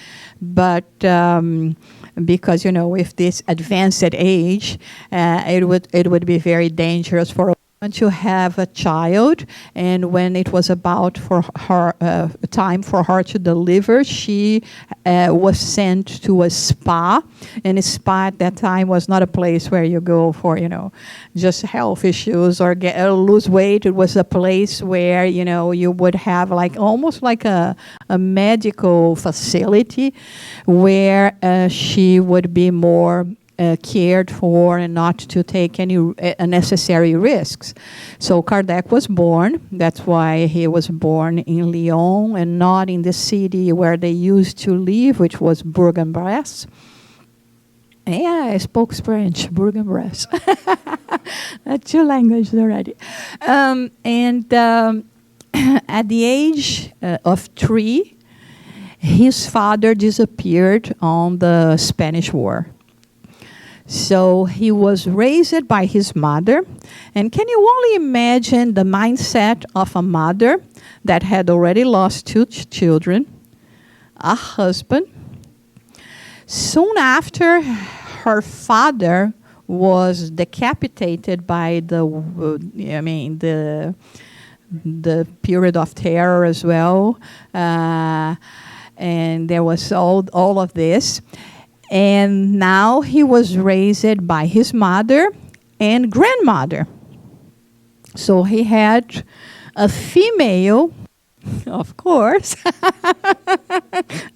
but because, with this advanced age, it would be very dangerous for a to have a child, and when it was about for her time for her to deliver, she was sent to a spa, and a spa at that time was not a place where you go for just health issues or lose weight. It was a place where you would have almost like a medical facility where she would be more cared for and not to take any unnecessary risks. So Kardec was born. That's why he was born in Lyon and not in the city where they used to live, which was Bourg-en-Bresse. Yeah, I spoke French, Bourg-en-Bresse. That's 2 languages already. At the age of 3, his father disappeared on the Spanish War. So he was raised by his mother. And can you only imagine the mindset of a mother that had already lost 2 children, a husband? Soon after, her father was decapitated by the period of terror as well. And there was all of this. And now he was raised by his mother and grandmother. So he had a female, of course,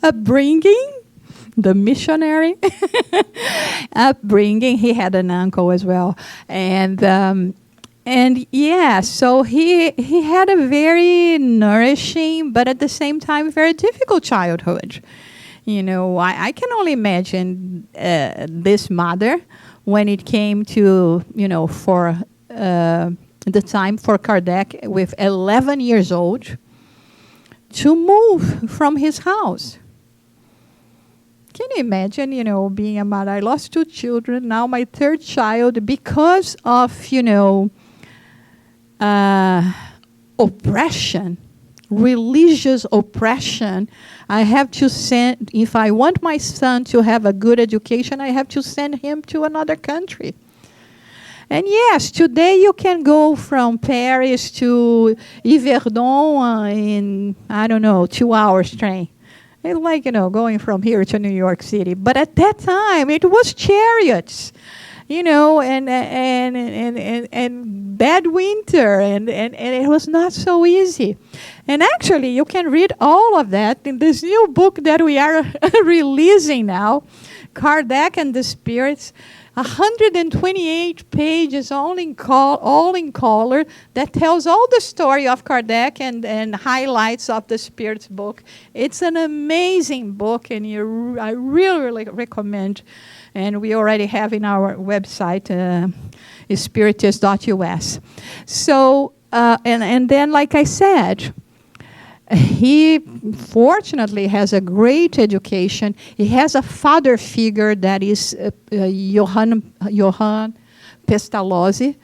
upbringing, the missionary upbringing. He had an uncle as well. And yeah, so he had a very nourishing, but at the same time, very difficult childhood. I can only imagine this mother when it came to, for the time for Kardec with 11 years old to move from his house. Can you imagine, being a mother? I lost 2 children, now my 3rd child, because of, oppression, religious oppression. I have to send, if I want my son to have a good education, I have to send him to another country. And yes, today you can go from Paris to Yverdon in, 2 hours train. It's like, going from here to New York City. But at that time, it was chariots. And bad winter, and it was not so easy. And actually, you can read all of that in this new book that we are releasing now, Kardec and the Spirits, 128 pages, all in color, that tells all the story of Kardec and highlights of the Spirits book. It's an amazing book, and I really recommend. And we already have in our website, spiritist.us. So, and then, like I said, he fortunately has a great education. He has a father figure that is Johann Pestalozzi.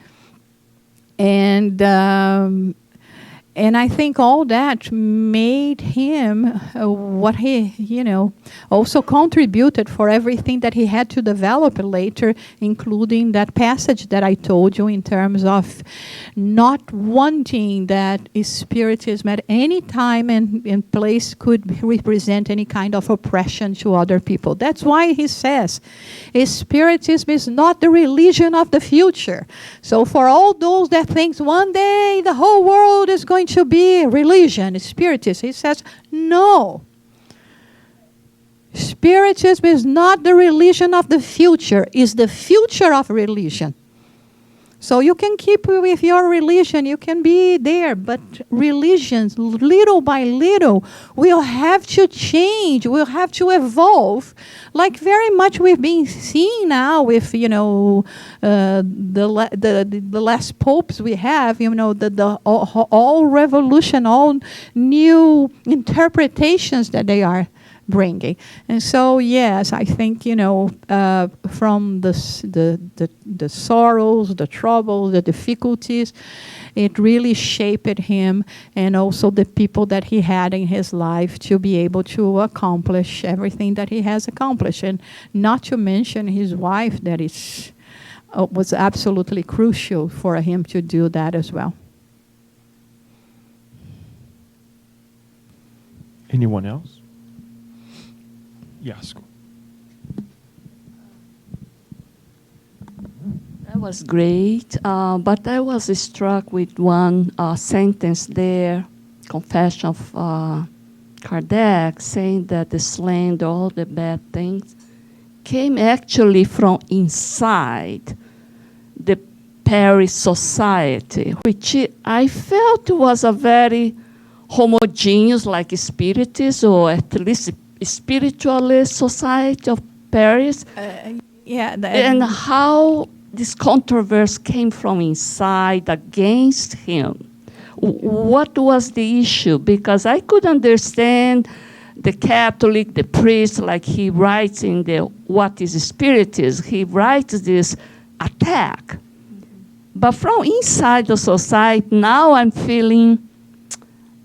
And I think all that made him what he, also contributed for everything that he had to develop later, including that passage that I told you in terms of not wanting that Spiritism at any time and place could represent any kind of oppression to other people. That's why he says, Spiritism is not the religion of the future. So for all those that think one day the whole world is going to be religion, Spiritism, he says, no. Spiritism is not the religion of the future, it's the future of religion. So you can keep with your religion, you can be there, but religions, little by little, will have to change, will have to evolve, like very much we've been seeing now with, the last popes we have, all revolution, all new interpretations that they are bringing. And so, yes, I think, from the sorrows, the troubles, the difficulties, it really shaped him, and also the people that he had in his life to be able to accomplish everything that he has accomplished. And not to mention his wife, that is was absolutely crucial for him to do that as well.
Anyone else? Yes.
That was great, but I was struck with one sentence there, Confession of Kardec, saying that the slander, all the bad things, came actually from inside the Paris society, which I felt was a very homogeneous, like spiritist, or at least spiritualist society of Paris. And how this controversy came from inside against him. What was the issue? Because I could understand the Catholic, the priest, like he writes in the What is Spiritism, he writes this attack. But from inside the society, now I'm feeling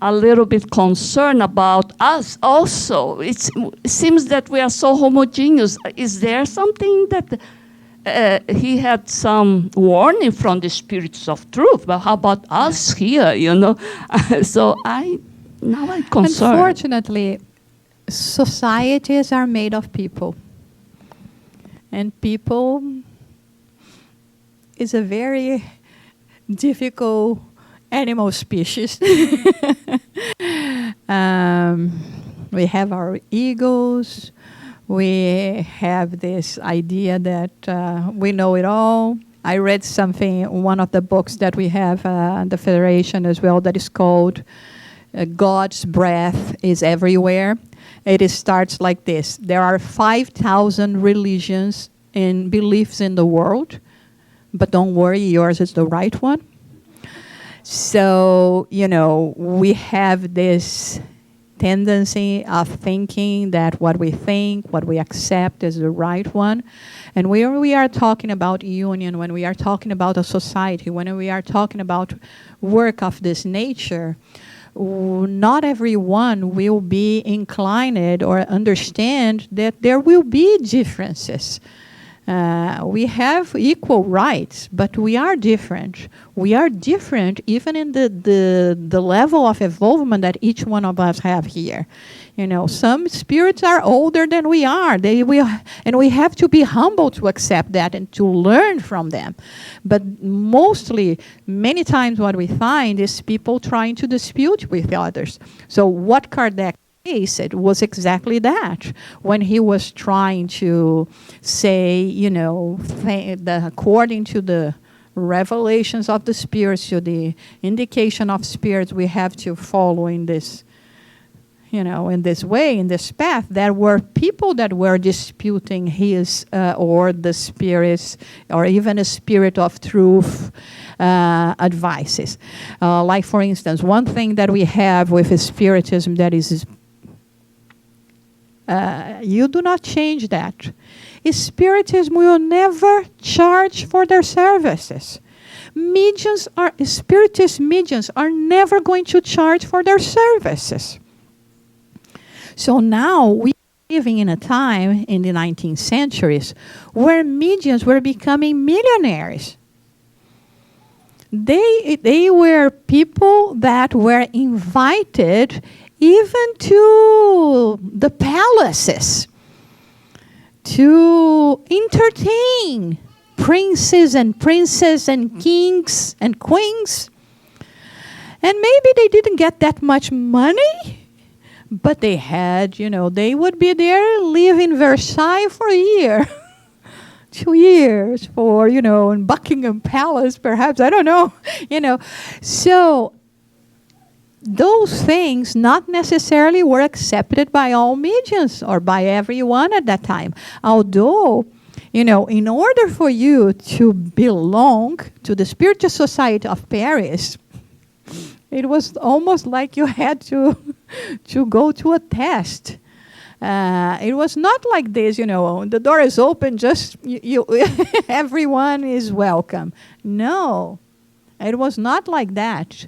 a little bit concerned about us also. It seems that we are so homogeneous. Is there something that he had some warning from the spirits of truth? But how about us here, you know? So now I'm concerned.
Unfortunately, societies are made of people. And people is a very difficult animal species. We have our egos. We have this idea that we know it all. I read something in one of the books that we have the Federation as well that is called God's Breath is Everywhere. It starts like this. There are 5,000 religions and beliefs in the world, but don't worry, yours is the right one. So, we have this tendency of thinking that what we think, what we accept is the right one. And when we are talking about union, when we are talking about a society, when we are talking about work of this nature, not everyone will be inclined or understand that there will be differences. We have equal rights, but we are different. We are different even in the level of involvement that each one of us have here. Some spirits are older than we are. And we have to be humble to accept that and to learn from them. But many times what we find is people trying to dispute with others. So what Kardec said was exactly that. When he was trying to say, according to the revelations of the spirits, to the indication of spirits, we have to follow in this, in this way, in this path. There were people that were disputing his or the spirits, or even a spirit of truth advices. Like, for instance, one thing that we have with Spiritism that is you do not change that. Spiritism will never charge for their services. Spiritist mediums are never going to charge for their services. So now we are living in a time in the 19th centuries where mediums were becoming millionaires. They were people that were invited even to the palaces to entertain princes and princesses and kings and queens. And maybe they didn't get that much money, but they had, they would be there, live in Versailles for a year. 2 years for, in Buckingham Palace, perhaps, I don't know, So those things not necessarily were accepted by all mediums or by everyone at that time. Although, in order for you to belong to the Spiritual Society of Paris, it was almost like you had to go to a test. It was not like this, the door is open, just everyone is welcome. No, it was not like that.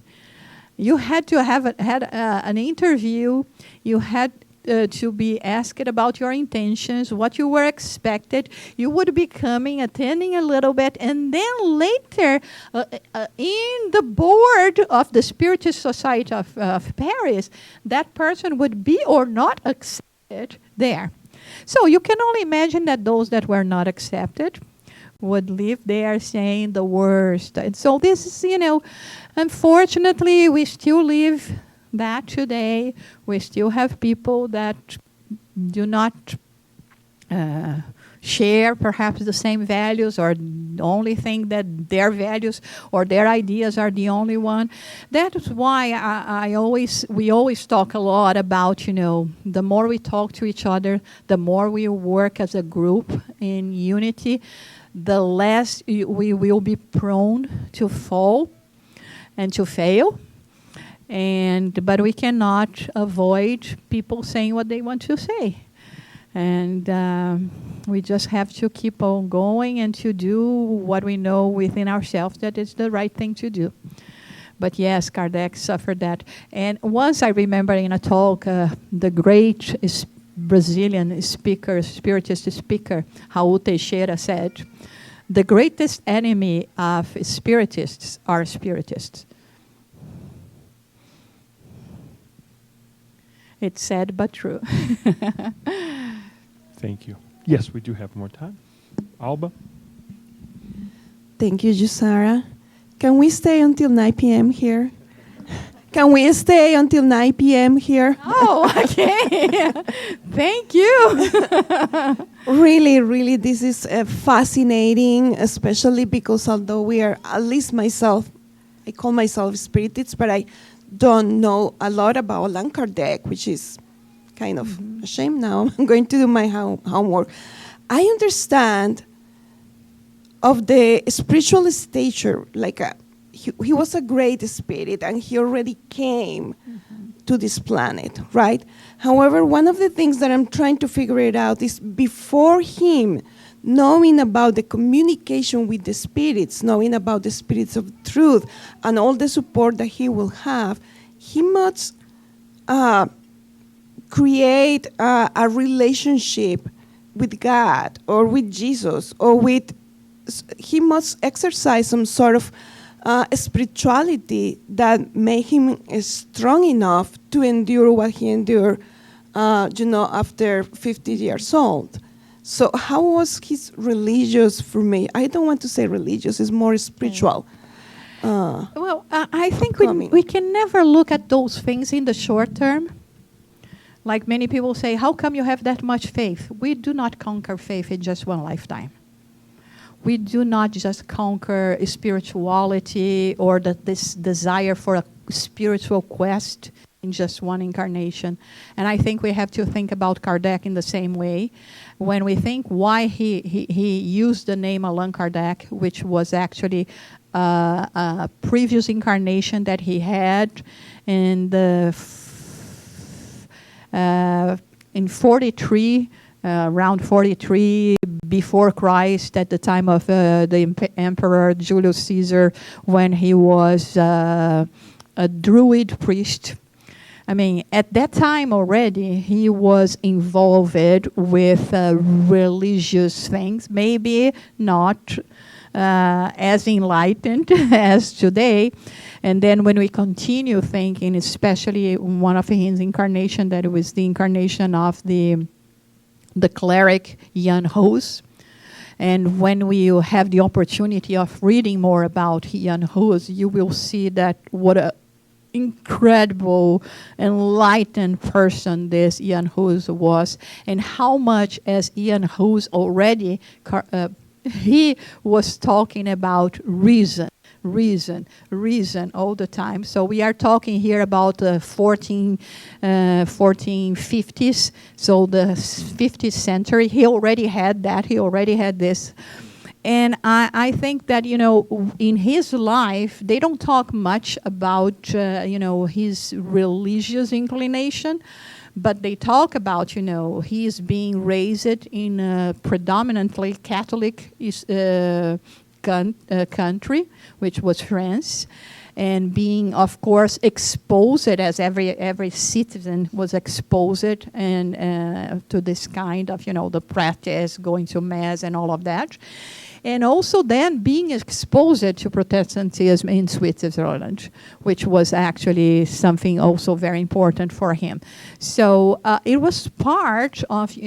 You had to have had an interview. You had to be asked about your intentions, what you were expected. You would be coming, attending a little bit, and then later in the board of the Spiritist Society of Paris, that person would be or not accepted there. So you can only imagine that those that were not accepted would live there saying the worst. And so this is, unfortunately, we still live that today. We still have people that do not share perhaps the same values, or only think that their values or their ideas are the only one. That is why we always talk a lot about, the more we talk to each other, the more we work as a group in unity, the less we will be prone to fall and to fail. But we cannot avoid people saying what they want to say. And we just have to keep on going and to do what we know within ourselves that is the right thing to do. But yes, Kardec suffered that. And once I remember in a talk, the great Brazilian speaker, Spiritist speaker, Raul Teixeira said, the greatest enemy of Spiritists are Spiritists. It's sad but true.
Thank you. Yes, we do have more time. Alba?
Thank you, Jussara. Can we stay until 9 p.m. here? Can we stay until 9 p.m. here?
Oh, okay. Thank you.
Really, really, this is fascinating, especially because although we are, at least myself, I call myself Spiritist, but I don't know a lot about Allan Kardec, which is kind of a shame now. I'm going to do my homework. I understand of the spiritual stature, like he was a great spirit and he already came to this planet, right? However, one of the things that I'm trying to figure it out is before him knowing about the communication with the spirits, knowing about the spirits of truth and all the support that he will have, he must create a relationship with God or with Jesus, or he must exercise some sort of spirituality that made him strong enough to endure what he endured, after 50 years old. So how was his religious formation? I don't want to say religious, it's more spiritual.
I think we can never look at those things in the short term. Like many people say, how come you have that much faith? We do not conquer faith in just one lifetime. We do not just conquer spirituality or this desire for a spiritual quest in just one incarnation. And I think we have to think about Kardec in the same way. When we think why he used the name Allan Kardec, which was actually a previous incarnation that he had in the in 43, around 43 before Christ, at the time of the Emperor Julius Caesar, when he was a Druid priest. I mean, at that time already, he was involved with religious things, maybe not as enlightened as today. And then when we continue thinking, especially one of his incarnation, that it was the incarnation of the cleric Jan Hus. And when we have the opportunity of reading more about Jan Hus, you will see that what a incredible, enlightened person this Jan Hus was, and how much as Jan Hus already, he was talking about reason all the time. So we are talking here about the 1450s, so the 50th century. He already had that. He already had this. And I think that, in his life, they don't talk much about, his religious inclination, but they talk about, he's being raised in a predominantly Catholic country, which was France. and being, of course, exposed, as every citizen was exposed and to this kind of, the practice, going to mass and all of that. And also then being exposed to Protestantism in Switzerland, which was actually something also very important for him. So it was part of,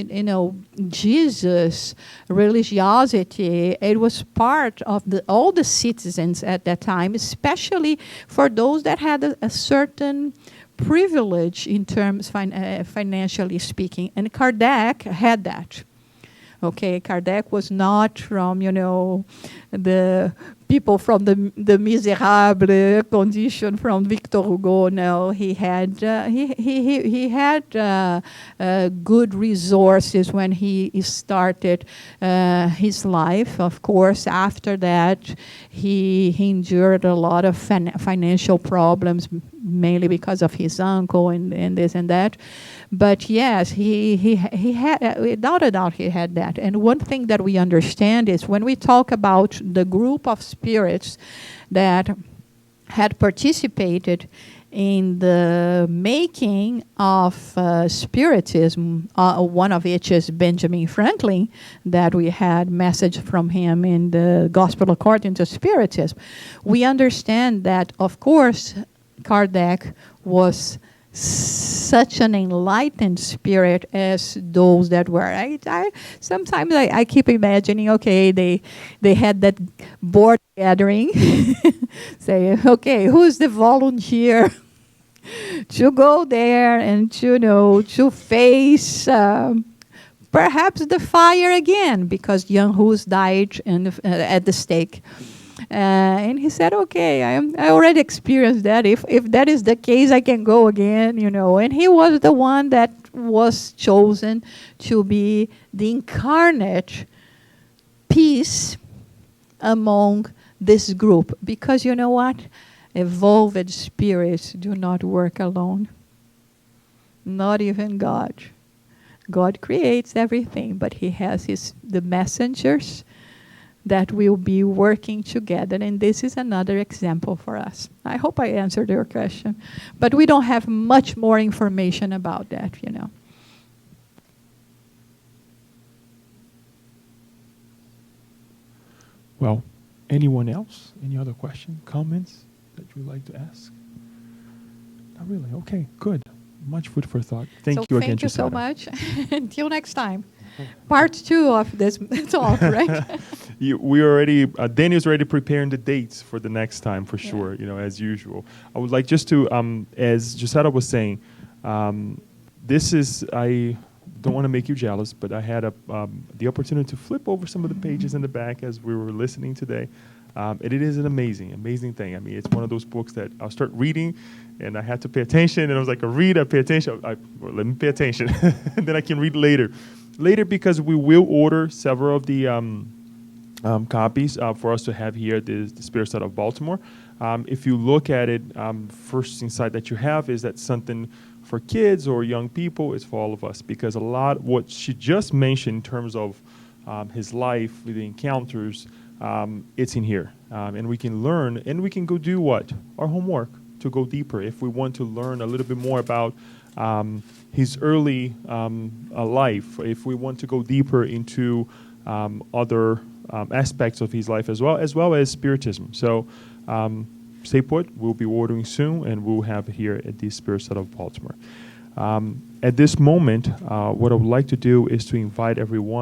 Jesus' religiosity. It was part of all the citizens at that time, especially for those that had a certain privilege in terms financially speaking. And Kardec had that. Okay, Kardec was not from, the people from the miserable condition from Victor Hugo. No, he had good resources when he started his life. Of course, after that, he endured a lot of financial problems, mainly because of his uncle and this and that. But yes, he had, without a doubt, he had that. And one thing that we understand is when we talk about the group of spirits that had participated in the making of Spiritism, one of which is Benjamin Franklin, that we had message from him in the Gospel According to Spiritism. We understand that, of course, Kardec was such an enlightened spirit as those that were. Sometimes I keep imagining, okay, they had that board gathering, say, okay, who's the volunteer to go there and to face perhaps the fire again, because Jan Hus died at the stake. And he said, okay, I already experienced that. If that is the case, I can go again, And he was the one that was chosen to be the incarnate peace among this group. Because you know what? Evolved spirits do not work alone. Not even God. God creates everything, but he has the messengers that will be working together. And this is another example for us. I hope I answered your question. But we don't have much more information about that,
Well, anyone else? Any other question, comments that you would like to ask? Not really. Okay, good. Much food for thought. Thank you again,
Thank you so
Gisela.
much. Until next time. Part 2 of this talk, right?
We already, Daniel's already preparing the dates for the next time for sure, as usual. I would like just to, as Gisela was saying, this is, I don't want to make you jealous, but I had the opportunity to flip over some of the pages in the back as we were listening today. And it is an amazing thing. I mean, it's one of those books that I'll start reading, and I had to pay attention, and I was like, I pay attention. Well, let me pay attention, and then I can read later. Because we will order several of the copies for us to have here at the Spirit Side of Baltimore. If you look at it, first insight that you have is that something for kids or young people is for all of us, because a lot what she just mentioned in terms of his life, the encounters, it's in here. And we can learn, and we can go do what? Our homework to go deeper. If we want to learn a little bit more about his early life, if we want to go deeper into other aspects of his life as well as Spiritism. So stay put. We'll be ordering soon, and we'll have it here at the Spirit Side of Baltimore. At this moment, what I would like to do is to invite everyone